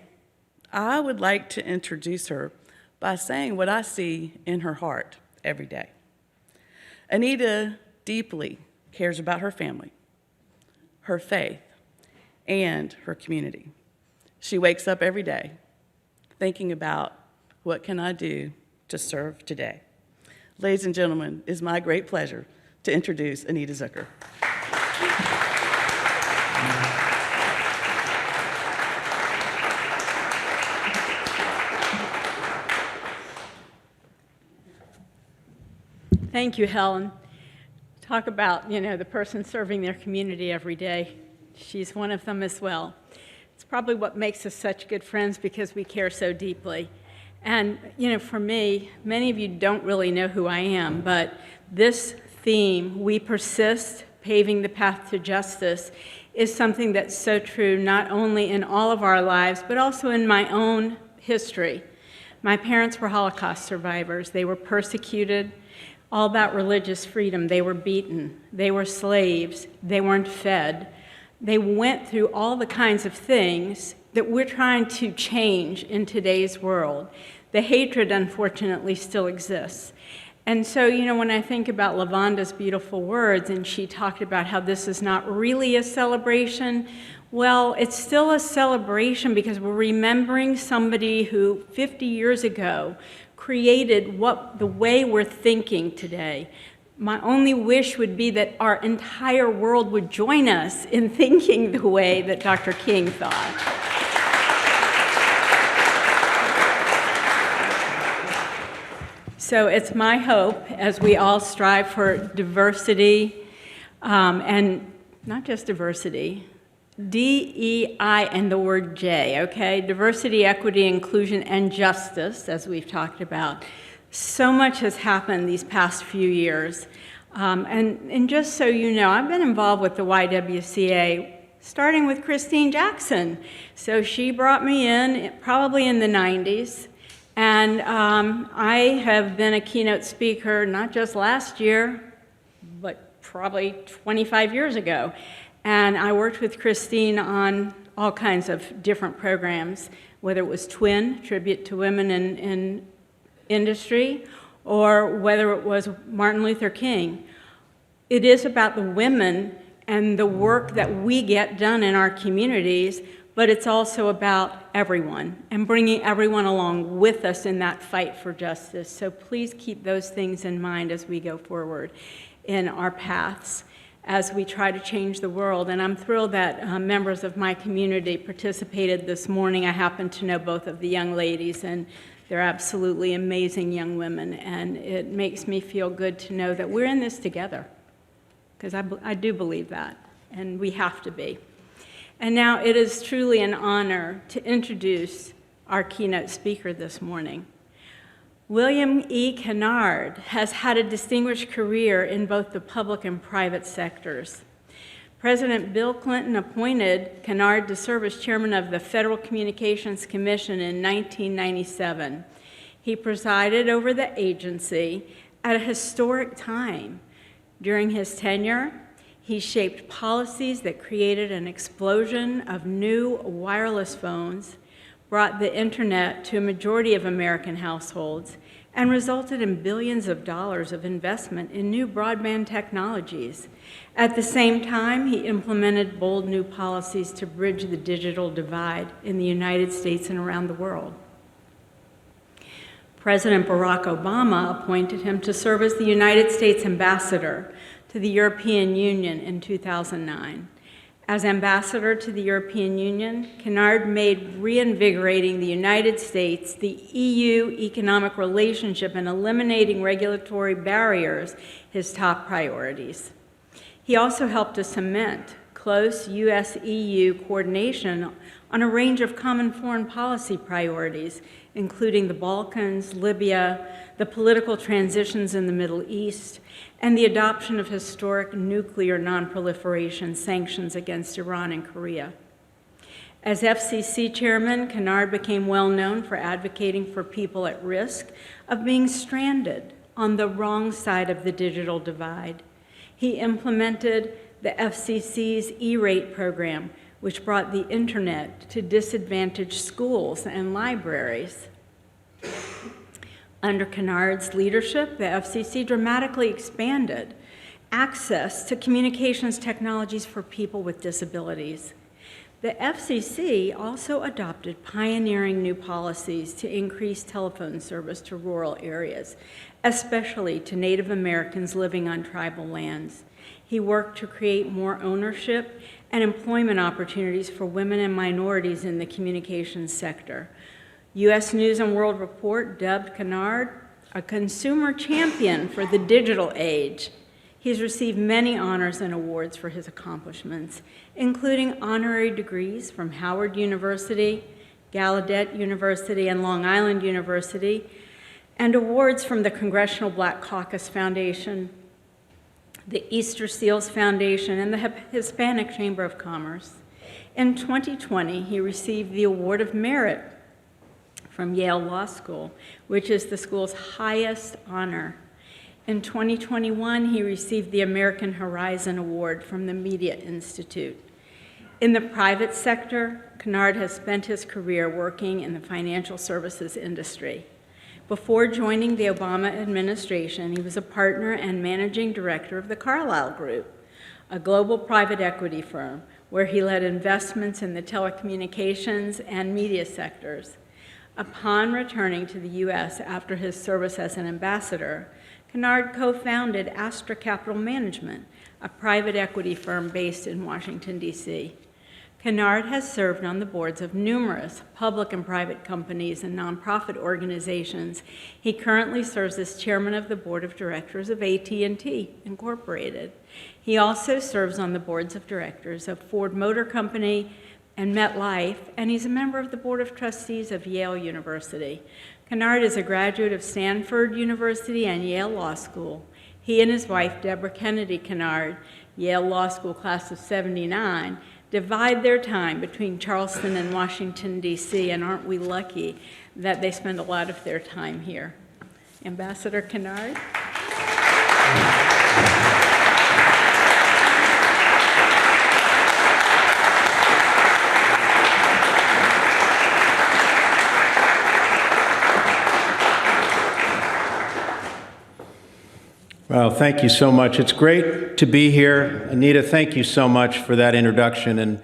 Speaker 21: I would like to introduce her by saying what I see in her heart every day. Anita deeply cares about her family, her faith, and her community. She wakes up every day thinking about what can I do to serve today. Ladies and gentlemen, it's my great pleasure to introduce Anita Zucker.
Speaker 22: Thank you, Helen. Talk about, the person serving their community every day. She's one of them as well. It's probably what makes us such good friends, because we care so deeply. And, for me, many of you don't really know who I am, but this theme, We Persist, Paving the Path to Justice, is something that's so true not only in all of our lives, but also in my own history. My parents were Holocaust survivors. They were persecuted, all about religious freedom. They were beaten. They were slaves. They weren't fed. They went through all the kinds of things that we're trying to change in today's world. The hatred, unfortunately, still exists. And so, when I think about Lavanda's beautiful words, and she talked about how this is not really a celebration, well, it's still a celebration because we're remembering somebody who 50 years ago created the way we're thinking today. My only wish would be that our entire world would join us in thinking the way that Dr. King thought. So it's my hope, as we all strive for diversity, and not just diversity, DEI and the word J, okay? Diversity, equity, inclusion, and justice, as we've talked about. So much has happened these past few years. And just so you know, I've been involved with the YWCA starting with Christine Jackson. So she brought me in probably in the 90s. And I have been a keynote speaker not just last year, but probably 25 years ago. And I worked with Christine on all kinds of different programs, whether it was Twin, Tribute to Women in Industry, or whether it was Martin Luther King. It is about the women and the work that we get done in our communities, but it's also about everyone and bringing everyone along with us in that fight for justice. So please keep those things in mind as we go forward in our paths as we try to change the world. And I'm thrilled that members of my community participated this morning. I happen to know both of the young ladies, and they're absolutely amazing young women. And it makes me feel good to know that we're in this together, because I do believe that, and we have to be. And now it is truly an honor to introduce our keynote speaker this morning. William E. Kennard has had a distinguished career in both the public and private sectors. President Bill Clinton appointed Kennard to serve as chairman of the Federal Communications Commission in 1997. He presided over the agency at a historic time. During his tenure, he shaped policies that created an explosion of new wireless phones, brought the internet to a majority of American households, and resulted in billions of dollars of investment in new broadband technologies. At the same time, he implemented bold new policies to bridge the digital divide in the United States and around the world. President Barack Obama appointed him to serve as the United States ambassador to the European Union in 2009. As ambassador to the European Union, Kennard made reinvigorating the United States, the EU economic relationship, and eliminating regulatory barriers his top priorities. He also helped to cement close US-EU coordination on a range of common foreign policy priorities, including the Balkans, Libya, the political transitions in the Middle East, and the adoption of historic nuclear nonproliferation sanctions against Iran and Korea. As FCC chairman, Kennard became well known for advocating for people at risk of being stranded on the wrong side of the digital divide. He implemented the FCC's E-rate program, which brought the internet to disadvantaged schools and libraries. Under Kennard's leadership, the FCC dramatically expanded access to communications technologies for people with disabilities. The FCC also adopted pioneering new policies to increase telephone service to rural areas, especially to Native Americans living on tribal lands. He worked to create more ownership and employment opportunities for women and minorities in the communications sector. U.S. News and World Report dubbed Kennard a consumer champion for the digital age. He's received many honors and awards for his accomplishments, including honorary degrees from Howard University, Gallaudet University, and Long Island University, and awards from the Congressional Black Caucus Foundation, the Easter Seals Foundation, and the Hispanic Chamber of Commerce. In 2020, he received the Award of Merit from Yale Law School, which is the school's highest honor. In 2021, he received the American Horizon Award from the Media Institute. In the private sector, Kennard has spent his career working in the financial services industry. Before joining the Obama administration, he was a partner and managing director of the Carlyle Group, a global private equity firm where he led investments in the telecommunications and media sectors. Upon returning to the U.S. after his service as an ambassador, Kennard co-founded Astra Capital Management, a private equity firm based in Washington, D.C. Kennard has served on the boards of numerous public and private companies and nonprofit organizations. He currently serves as chairman of the board of directors of AT&T Incorporated. He also serves on the boards of directors of Ford Motor Company and MetLife, and he's a member of the Board of Trustees of Yale University. Kennard is a graduate of Stanford University and Yale Law School. He and his wife, Deborah Kennedy Kennard, Yale Law School class of '79, divide their time between Charleston and Washington, D.C., and aren't we lucky that they spend a lot of their time here. Ambassador Kennard.
Speaker 5: Wow,
Speaker 10: Well, thank you so much. It's great to be here. Anita, thank you so much for that introduction. And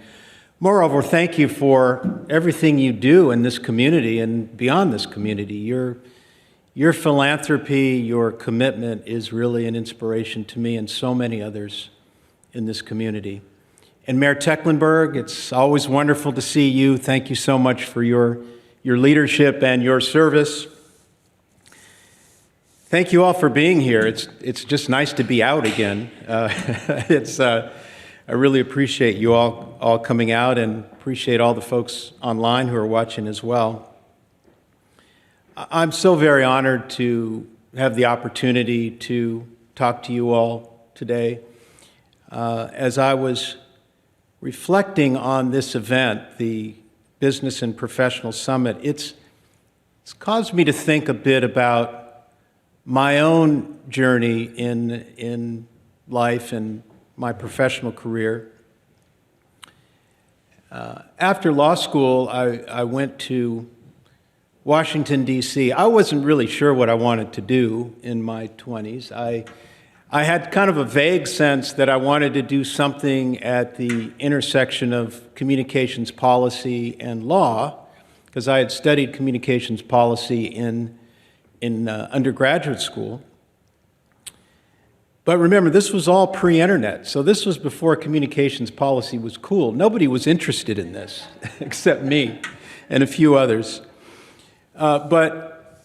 Speaker 10: moreover, thank you for everything you do in this community and beyond this community. Your philanthropy, your commitment is really an inspiration to me and so many others in this community. And Mayor Tecklenburg, it's always wonderful to see you. Thank you so much for your leadership and your service. Thank you all for being here. It's just nice to be out again. I really appreciate you all coming out and appreciate all the folks online who are watching as well. I'm so very honored to have the opportunity to talk to you all today. As I was reflecting on this event, the Business and Professional Summit, it's caused me to think a bit about my own journey in life and my professional career. After law school, I went to Washington, D.C. I wasn't really sure what I wanted to do in my 20s. I had kind of a vague sense that I wanted to do something at the intersection of communications policy and law, because I had studied communications policy in undergraduate school. But remember, this was all pre-internet, so this was before communications policy was cool. Nobody was interested in this, except me and a few others. But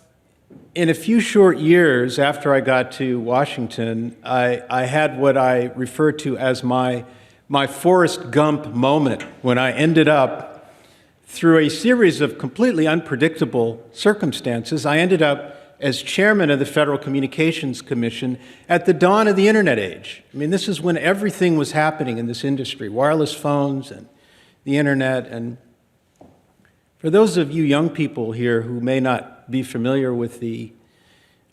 Speaker 10: in a few short years after I got to Washington, I had what I refer to as my Forrest Gump moment, when I ended up, through a series of completely unpredictable circumstances, I ended up as chairman of the Federal Communications Commission at the dawn of the internet age. I mean, this is when everything was happening in this industry, wireless phones and the internet. And for those of you young people here who may not be familiar with the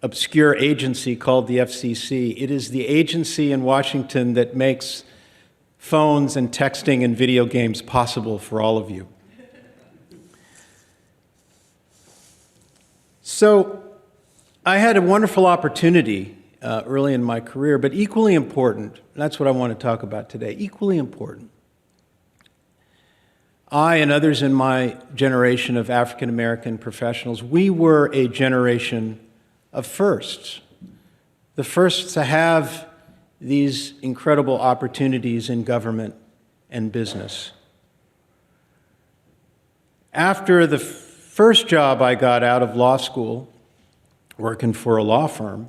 Speaker 10: obscure agency called the FCC, it is the agency in Washington that makes phones and texting and video games possible for all of you. So I had a wonderful opportunity early in my career, but equally important, and that's what I want to talk about today, equally important. I and others in my generation of African American professionals, we were a generation of firsts. The first to have these incredible opportunities in government and business. After the first job I got out of law school, working for a law firm,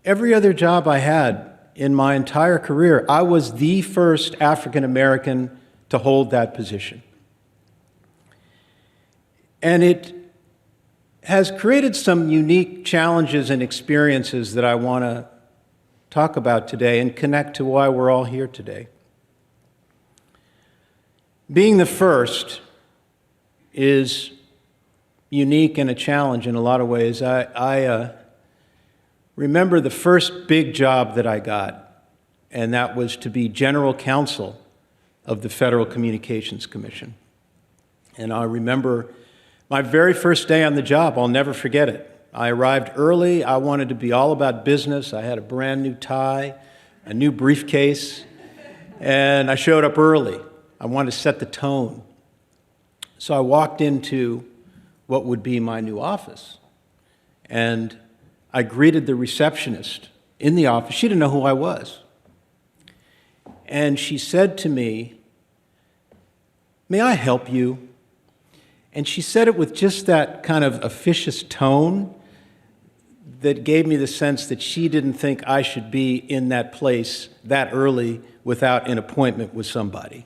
Speaker 10: every other job I had in my entire career, I was the first African American to hold that position. And it has created some unique challenges and experiences that I want to talk about today and connect to why we're all here today. Being the first is unique and a challenge in a lot of ways. I remember the first big job that I got, and that was to be general counsel of the Federal Communications Commission. And I remember my very first day on the job. I'll never forget it. I arrived early. I wanted to be all about business. I had a brand new tie, a new briefcase, and I showed up early. I wanted to set the tone. So I walked into what would be my new office, and I greeted the receptionist in the office. She didn't know who I was. And she said to me, "May I help you?" And she said it with just that kind of officious tone that gave me the sense that she didn't think I should be in that place that early without an appointment with somebody.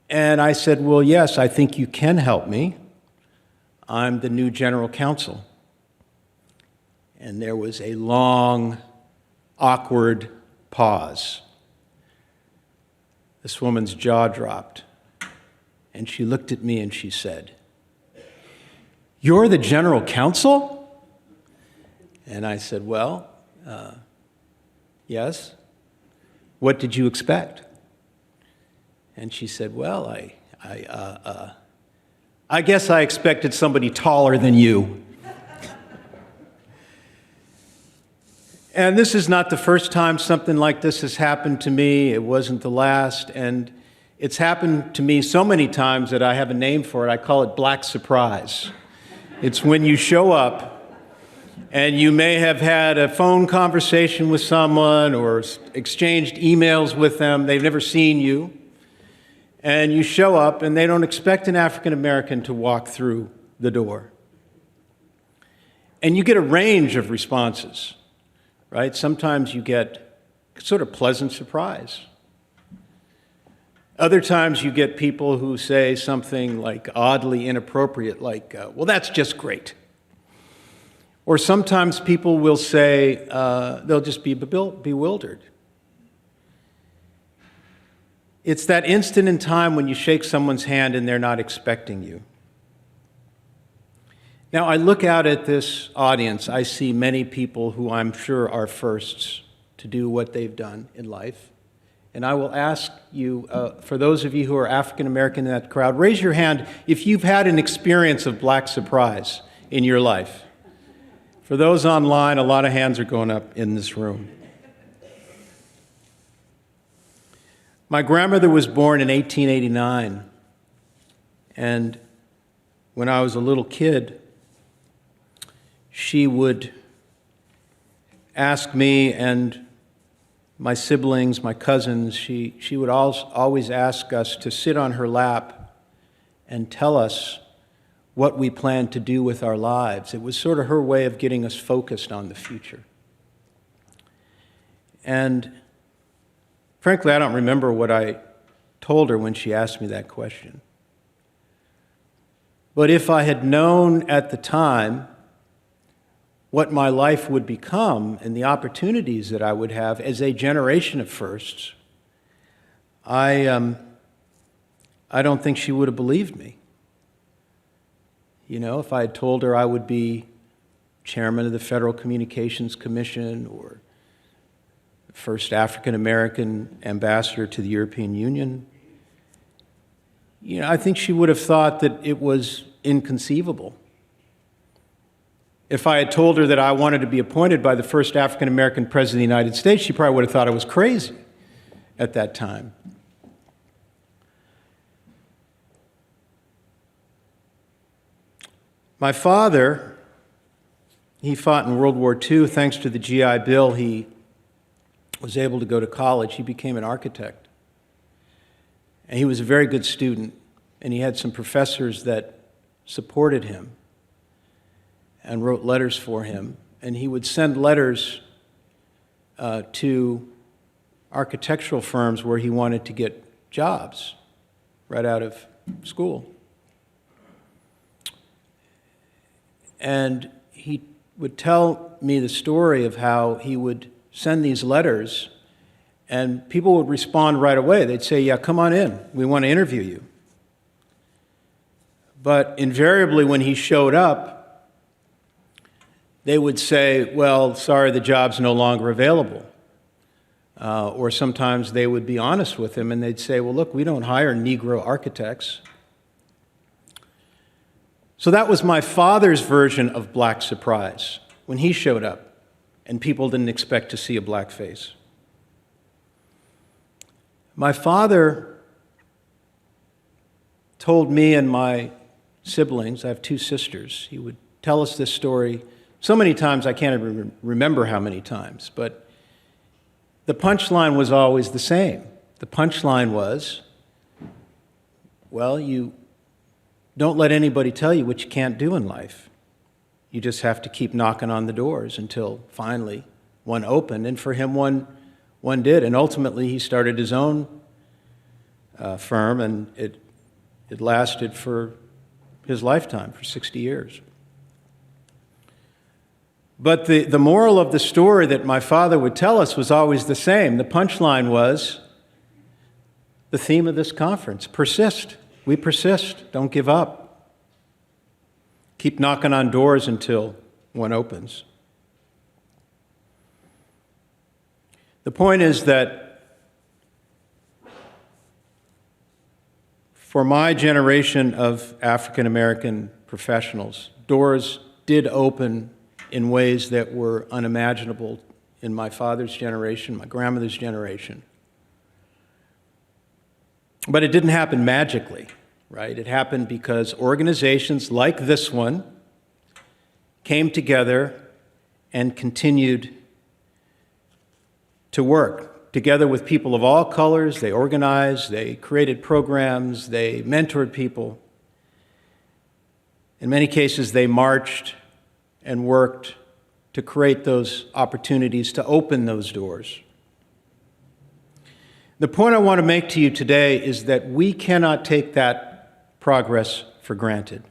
Speaker 10: And I said, "Well, yes, I think you can help me. I'm the new general counsel." And there was a long, awkward pause. This woman's jaw dropped. And she looked at me and she said, "You're the general counsel?" And I said, "Well, yes. What did you expect?" And she said, "Well, I guess I expected somebody taller than you."
Speaker 1: And this is not the first time something like this has happened to me. It wasn't the last. And it's happened to me so many times that I have a name for it. I call it black surprise. It's when you show up and you may have had a phone conversation with someone or exchanged emails with them. They've never seen you. And you show up and they don't expect an African American to walk through the door. And you get a range of responses, right? Sometimes you get sort of pleasant surprise. Other times you get people who say something like oddly inappropriate, like, well, that's just great. Or sometimes people will say, they'll just be bewildered. It's that instant in time when you shake someone's hand and they're not expecting you. Now, I look out at this audience. I see many people who I'm sure are firsts to do what they've done in life. And I will ask you, for those of you who are African American in that crowd, raise your hand if you've had an experience of black surprise in your life. For those online, a lot of hands are going up in this room. My grandmother was born in 1889, and when I was a little kid, she would ask me and my siblings, my cousins, she would always ask us to sit on her lap and tell us what we planned to do with our lives. It was sort of her way of getting us focused on the future. And frankly, I don't remember what I told her when she asked me that question. But if I had known at the time what my life would become and the opportunities that I would have as a generation of firsts, I don't think she would have believed me. You know, if I had told her I would be chairman of the Federal Communications Commission or first African American ambassador to the European Union, you know, I think she would have thought that it was inconceivable. If I had told her that I wanted to be appointed by the first African American president of the United States, she probably would have thought I was crazy at that time. My father, he fought in World War II. Thanks to the GI Bill, he was able to go to college. He became an architect. And he was a very good student, and he had some professors that supported him and wrote letters for him. And he would send letters to architectural firms where he wanted to get jobs right out of school. And he would tell me the story of how he would send these letters and people would respond right away. They'd say, yeah, come on in. We want to interview you. But invariably when he showed up, they would say, well, sorry, the job's no longer available. Or sometimes they would be honest with him and they'd say, well, look, we don't hire Negro architects. So that was my father's version of black surprise when he showed up and people didn't expect to see a black face. My father told me and my siblings, I have two sisters, he would tell us this story so many times I can't even remember how many times, but the punchline was always the same. The punchline was, well, you don't let anybody tell you what you can't do in life. You just have to keep knocking on the doors until finally one opened. And for him, one did. And ultimately, he started his own firm, and it lasted for his lifetime, for 60 years. But the moral of the story that my father would tell us was always the same. The punchline was the theme of this conference: persist. We persist. Don't give up. Keep knocking on doors until one opens. The point is that for my generation of African American professionals, doors did open in ways that were unimaginable in my father's generation, my grandmother's generation. But it didn't happen magically, right? It happened because organizations like this one came together and continued to work together with people of all colors. They organized, they created programs, they mentored people. In many cases, they marched and worked to create those opportunities, to open those doors. The point I want to make to you today is that we cannot take that progress for granted.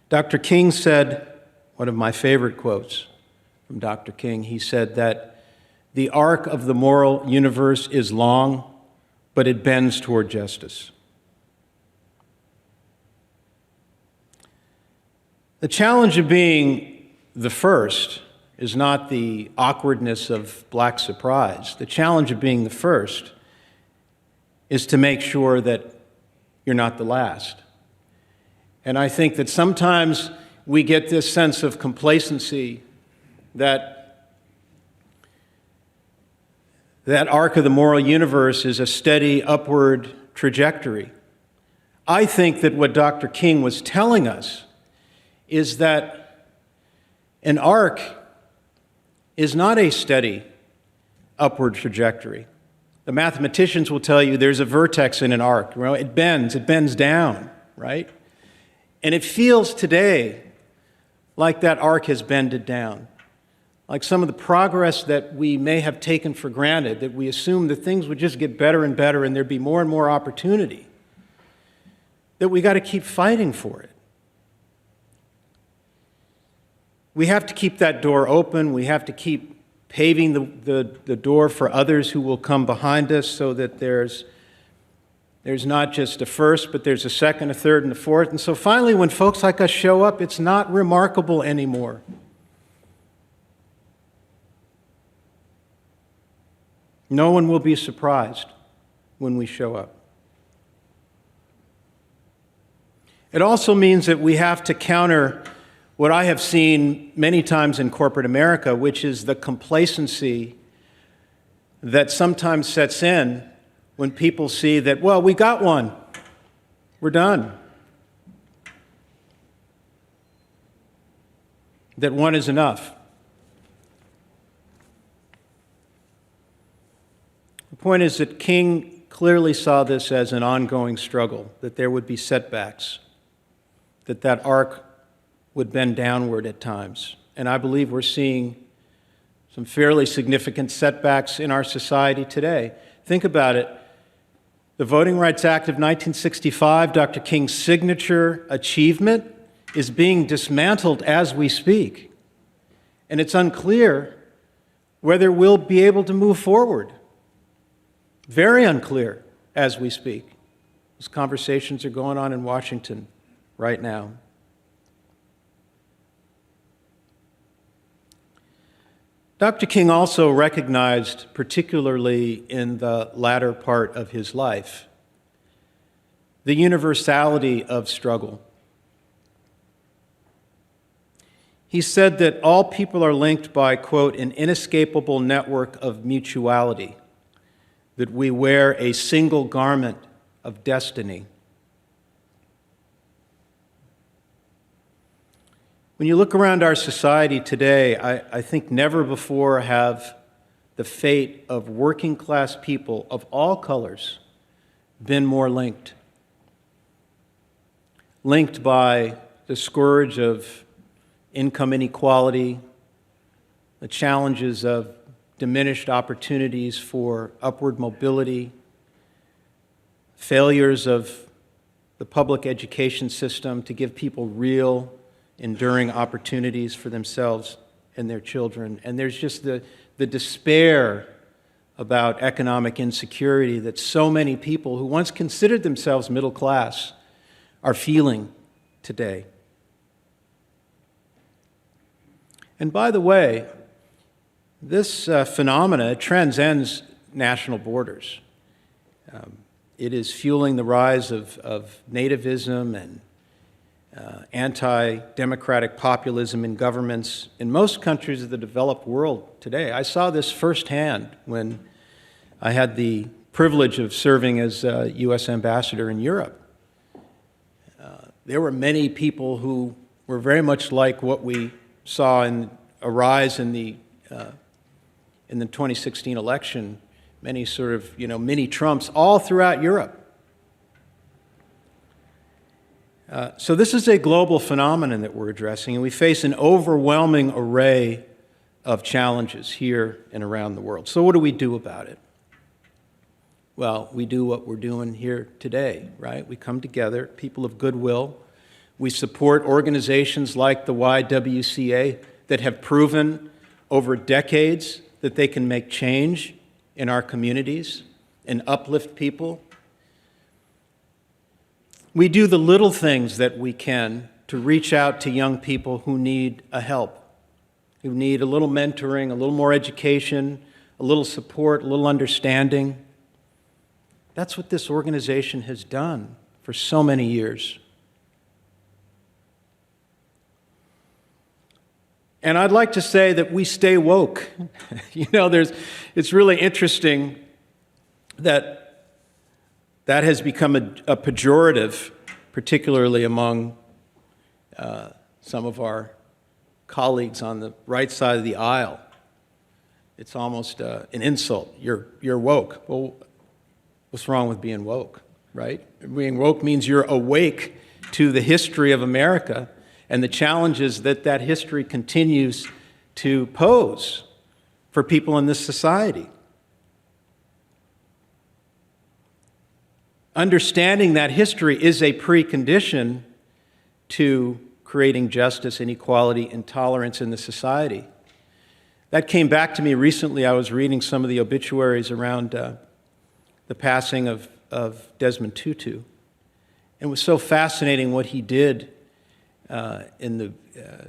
Speaker 1: Dr. King said, one of my favorite quotes from Dr. King, he said that the arc of the moral universe is long, but it bends toward justice. The challenge of being the first is not the awkwardness of black surprise. The challenge of being the first is to make sure that you're not the last. And I think that sometimes we get this sense of complacency that arc of the moral universe is a steady upward trajectory. I think that what Dr. King was telling us is that an arc is not a steady upward trajectory. The mathematicians will tell you there's a vertex in an arc. You know, it bends down, right? And it feels today like that arc has bended down. Like some of the progress that we may have taken for granted, that we assumed that things would just get better and better and there'd be more and more opportunity, that we got to keep fighting for it. We have to keep that door open. We have to keep paving the door for others who will come behind us so that there's not just a first, but there's a second, a third, and a fourth. And so finally, when folks like us show up, it's not remarkable anymore. No one will be surprised when we show up. It also means that we have to counter what I have seen many times in corporate America, which is the complacency that sometimes sets in when people see that, well, we got one, we're done. That one is enough. The point is that King clearly saw this as an ongoing struggle, that there would be setbacks, that arc would bend downward at times. And I believe we're seeing some fairly significant setbacks in our society today. Think about it. The Voting Rights Act of 1965, Dr. King's signature achievement, is being dismantled as we speak. And it's unclear whether we'll be able to move forward. Very unclear as we speak. Those conversations are going on in Washington right now. Dr. King also recognized, particularly in the latter part of his life, the universality of struggle. He said that all people are linked by, quote, an inescapable network of mutuality, that we wear a single garment of destiny. When you look around our society today, I think never before have the fate of working class people of all colors been more linked. Linked by the scourge of income inequality, the challenges of diminished opportunities for upward mobility, failures of the public education system to give people real enduring opportunities for themselves and their children. And there's just the despair about economic insecurity that so many people who once considered themselves middle class are feeling today. And by the way, this phenomena transcends national borders. It is fueling the rise of nativism and anti-democratic populism in governments in most countries of the developed world today. I saw this firsthand when I had the privilege of serving as a U.S. ambassador in Europe. There were many people who were very much like what we saw in a rise in the 2016 election, many sort of, mini Trumps all throughout Europe. So this is a global phenomenon that we're addressing, and we face an overwhelming array of challenges here and around the world. So what do we do about it? Well, we do what we're doing here today, right? We come together, people of goodwill. We support organizations like the YWCA that have proven over decades that they can make change in our communities and uplift people. We do the little things that we can to reach out to young people who need a help, who need a little mentoring, a little more education, a little support, a little understanding. That's what this organization has done for so many years. And I'd like to say that we stay woke. It's really interesting that has become a pejorative, particularly among some of our colleagues on the right side of the aisle. It's almost an insult. You're woke. Well, what's wrong with being woke, right? Being woke means you're awake to the history of America and the challenges that history continues to pose for people in this society. Understanding that history is a precondition to creating justice and equality and tolerance in the society. That came back to me recently. I was reading some of the obituaries around the passing of Desmond Tutu. And it was so fascinating what he did in the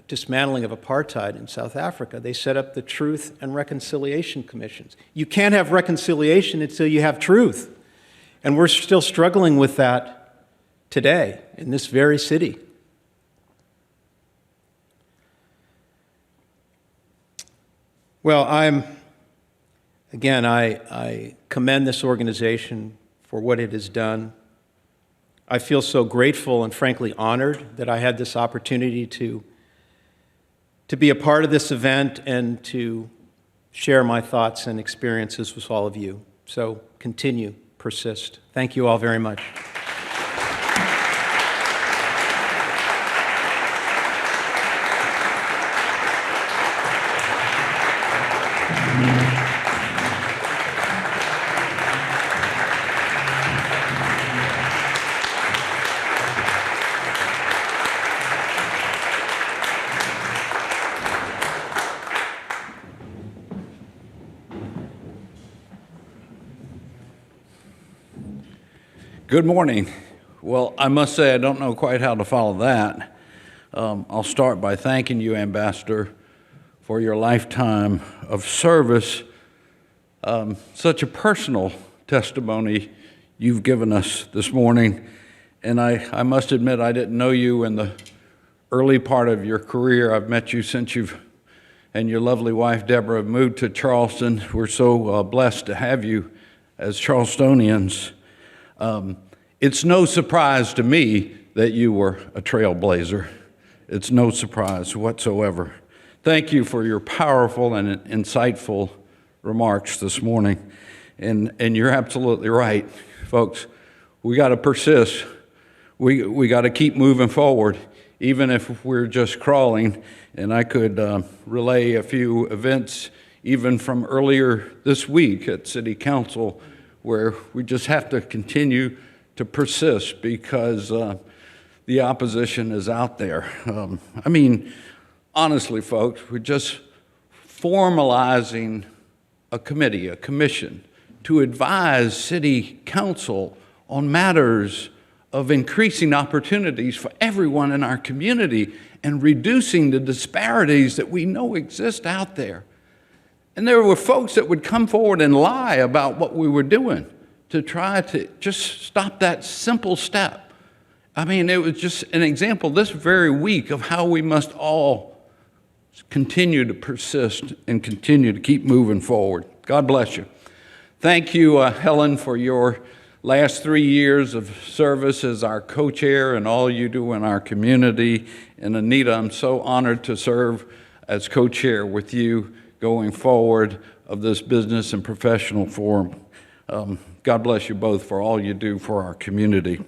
Speaker 1: dismantling of apartheid in South Africa. They set up the Truth and Reconciliation Commissions. You can't have reconciliation until you have truth. And we're still struggling with that today in this very city. Well, I commend this organization for what it has done. I feel so grateful and frankly honored that I had this opportunity to be a part of this event and to share my thoughts and experiences with all of you. So continue, persist. Thank you all very much.
Speaker 9: Good morning. Well, I must say I don't know quite how to follow that. I'll start by thanking you, Ambassador, for your lifetime of service. Such a personal testimony you've given us this morning. And I must admit I didn't know you in the early part of your career. I've met you since you've and your lovely wife, Deborah, have moved to Charleston. We're so blessed to have you as Charlestonians. It's no surprise to me that you were a trailblazer. It's no surprise whatsoever. Thank you for your powerful and insightful remarks this morning. And you're absolutely right, folks. We got to persist. We got to keep moving forward, even if we're just crawling. And I could relay a few events even from earlier this week at City Council where we just have to continue to persist because the opposition is out there. Honestly, folks, we're just formalizing a committee, a commission, to advise City Council on matters of increasing opportunities for everyone in our community and reducing the disparities that we know exist out there. And there were folks that would come forward and lie about what we were doing to try to just stop that simple step. I mean, it was just an example this very week of how we must all continue to persist and continue to keep moving forward. God bless you. Thank you, Helen, for your last 3 years of service as our co-chair and all you do in our community. And Anita, I'm so honored to serve as co-chair with you going forward of this business and professional forum. God bless you both for all you do for our community.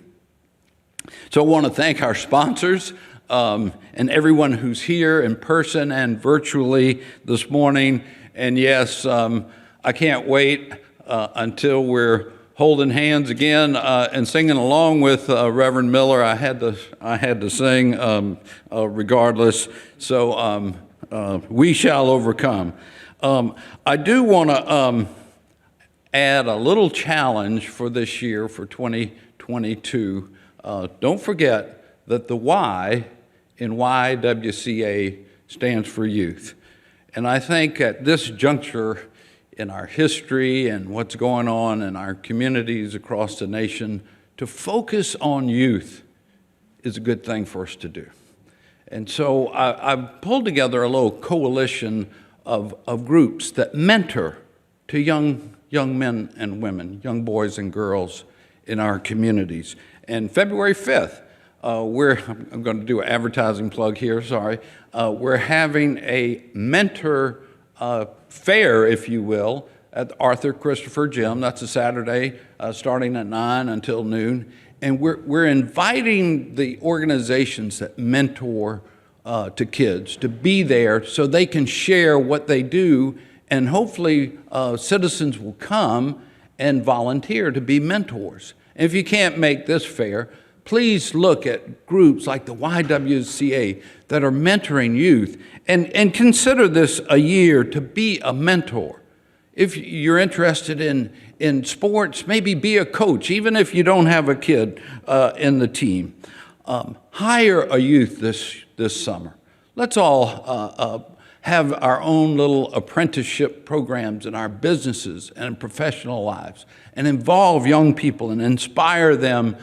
Speaker 9: So I want to thank our sponsors and everyone who's here in person and virtually this morning. And yes, I can't wait until we're holding hands again and singing along with Reverend Miller. I had to sing regardless. So we shall overcome. I do want to add a little challenge for this year, for 2022. Don't forget that the Y in YWCA stands for youth. And I think at this juncture in our history and what's going on in our communities across the nation, to focus on youth is a good thing for us to do. And so I've pulled together a little coalition of groups that mentor to young men and women, young boys and girls in our communities. And February 5th, I'm going to do an advertising plug here, sorry. We're having a mentor fair, if you will, at the Arthur Christopher Gym. That's a Saturday, starting at 9 until noon. And we're inviting the organizations that mentor to kids to be there so they can share what they do, and hopefully citizens will come and volunteer to be mentors. And if you can't make this fair, please look at groups like the YWCA that are mentoring youth, and consider this a year to be a mentor. If you're interested in sports, maybe be a coach, even if you don't have a kid in the team. Hire a youth this summer. Let's all have our own little apprenticeship programs in our businesses and professional lives, and involve young people and inspire them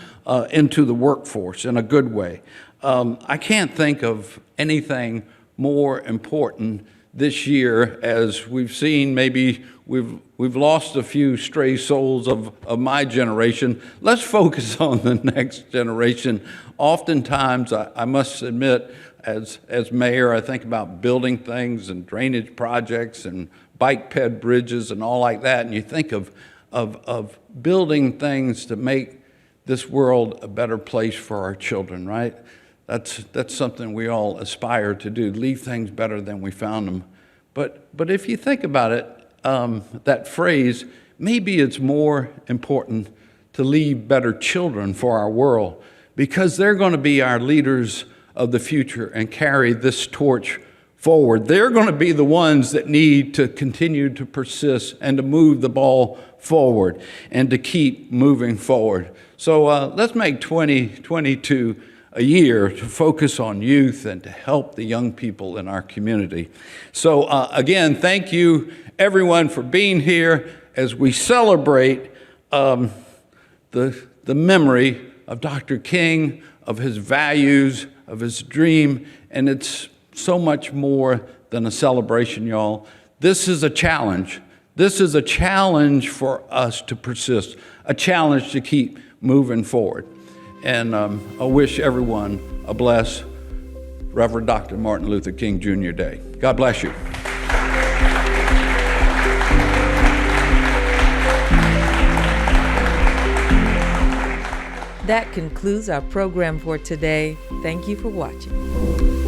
Speaker 9: into the workforce in a good way. I can't think of anything more important this year, as we've seen. Maybe we've lost a few stray souls of my generation. Let's focus on the next generation. Oftentimes, I must admit, as mayor, I think about building things and drainage projects and bike ped bridges and all like that, and you think of building things to make this world a better place for our children, right? That's something we all aspire to do, leave things better than we found them. But if you think about it, that phrase, maybe it's more important to leave better children for our world, because they're going to be our leaders of the future and carry this torch forward. They're going to be the ones that need to continue to persist and to move the ball forward and to keep moving forward. So let's make 2022 a year to focus on youth and to help the young people in our community. So again, thank you everyone for being here as we celebrate the memory of Dr. King, of his values, of his dream, and it's so much more than a celebration, y'all. This is a challenge. This is a challenge for us to persist, a challenge to keep moving forward. And I wish everyone a blessed Reverend Dr. Martin Luther King Jr. Day. God bless you.
Speaker 8: That concludes our program for today. Thank you for watching.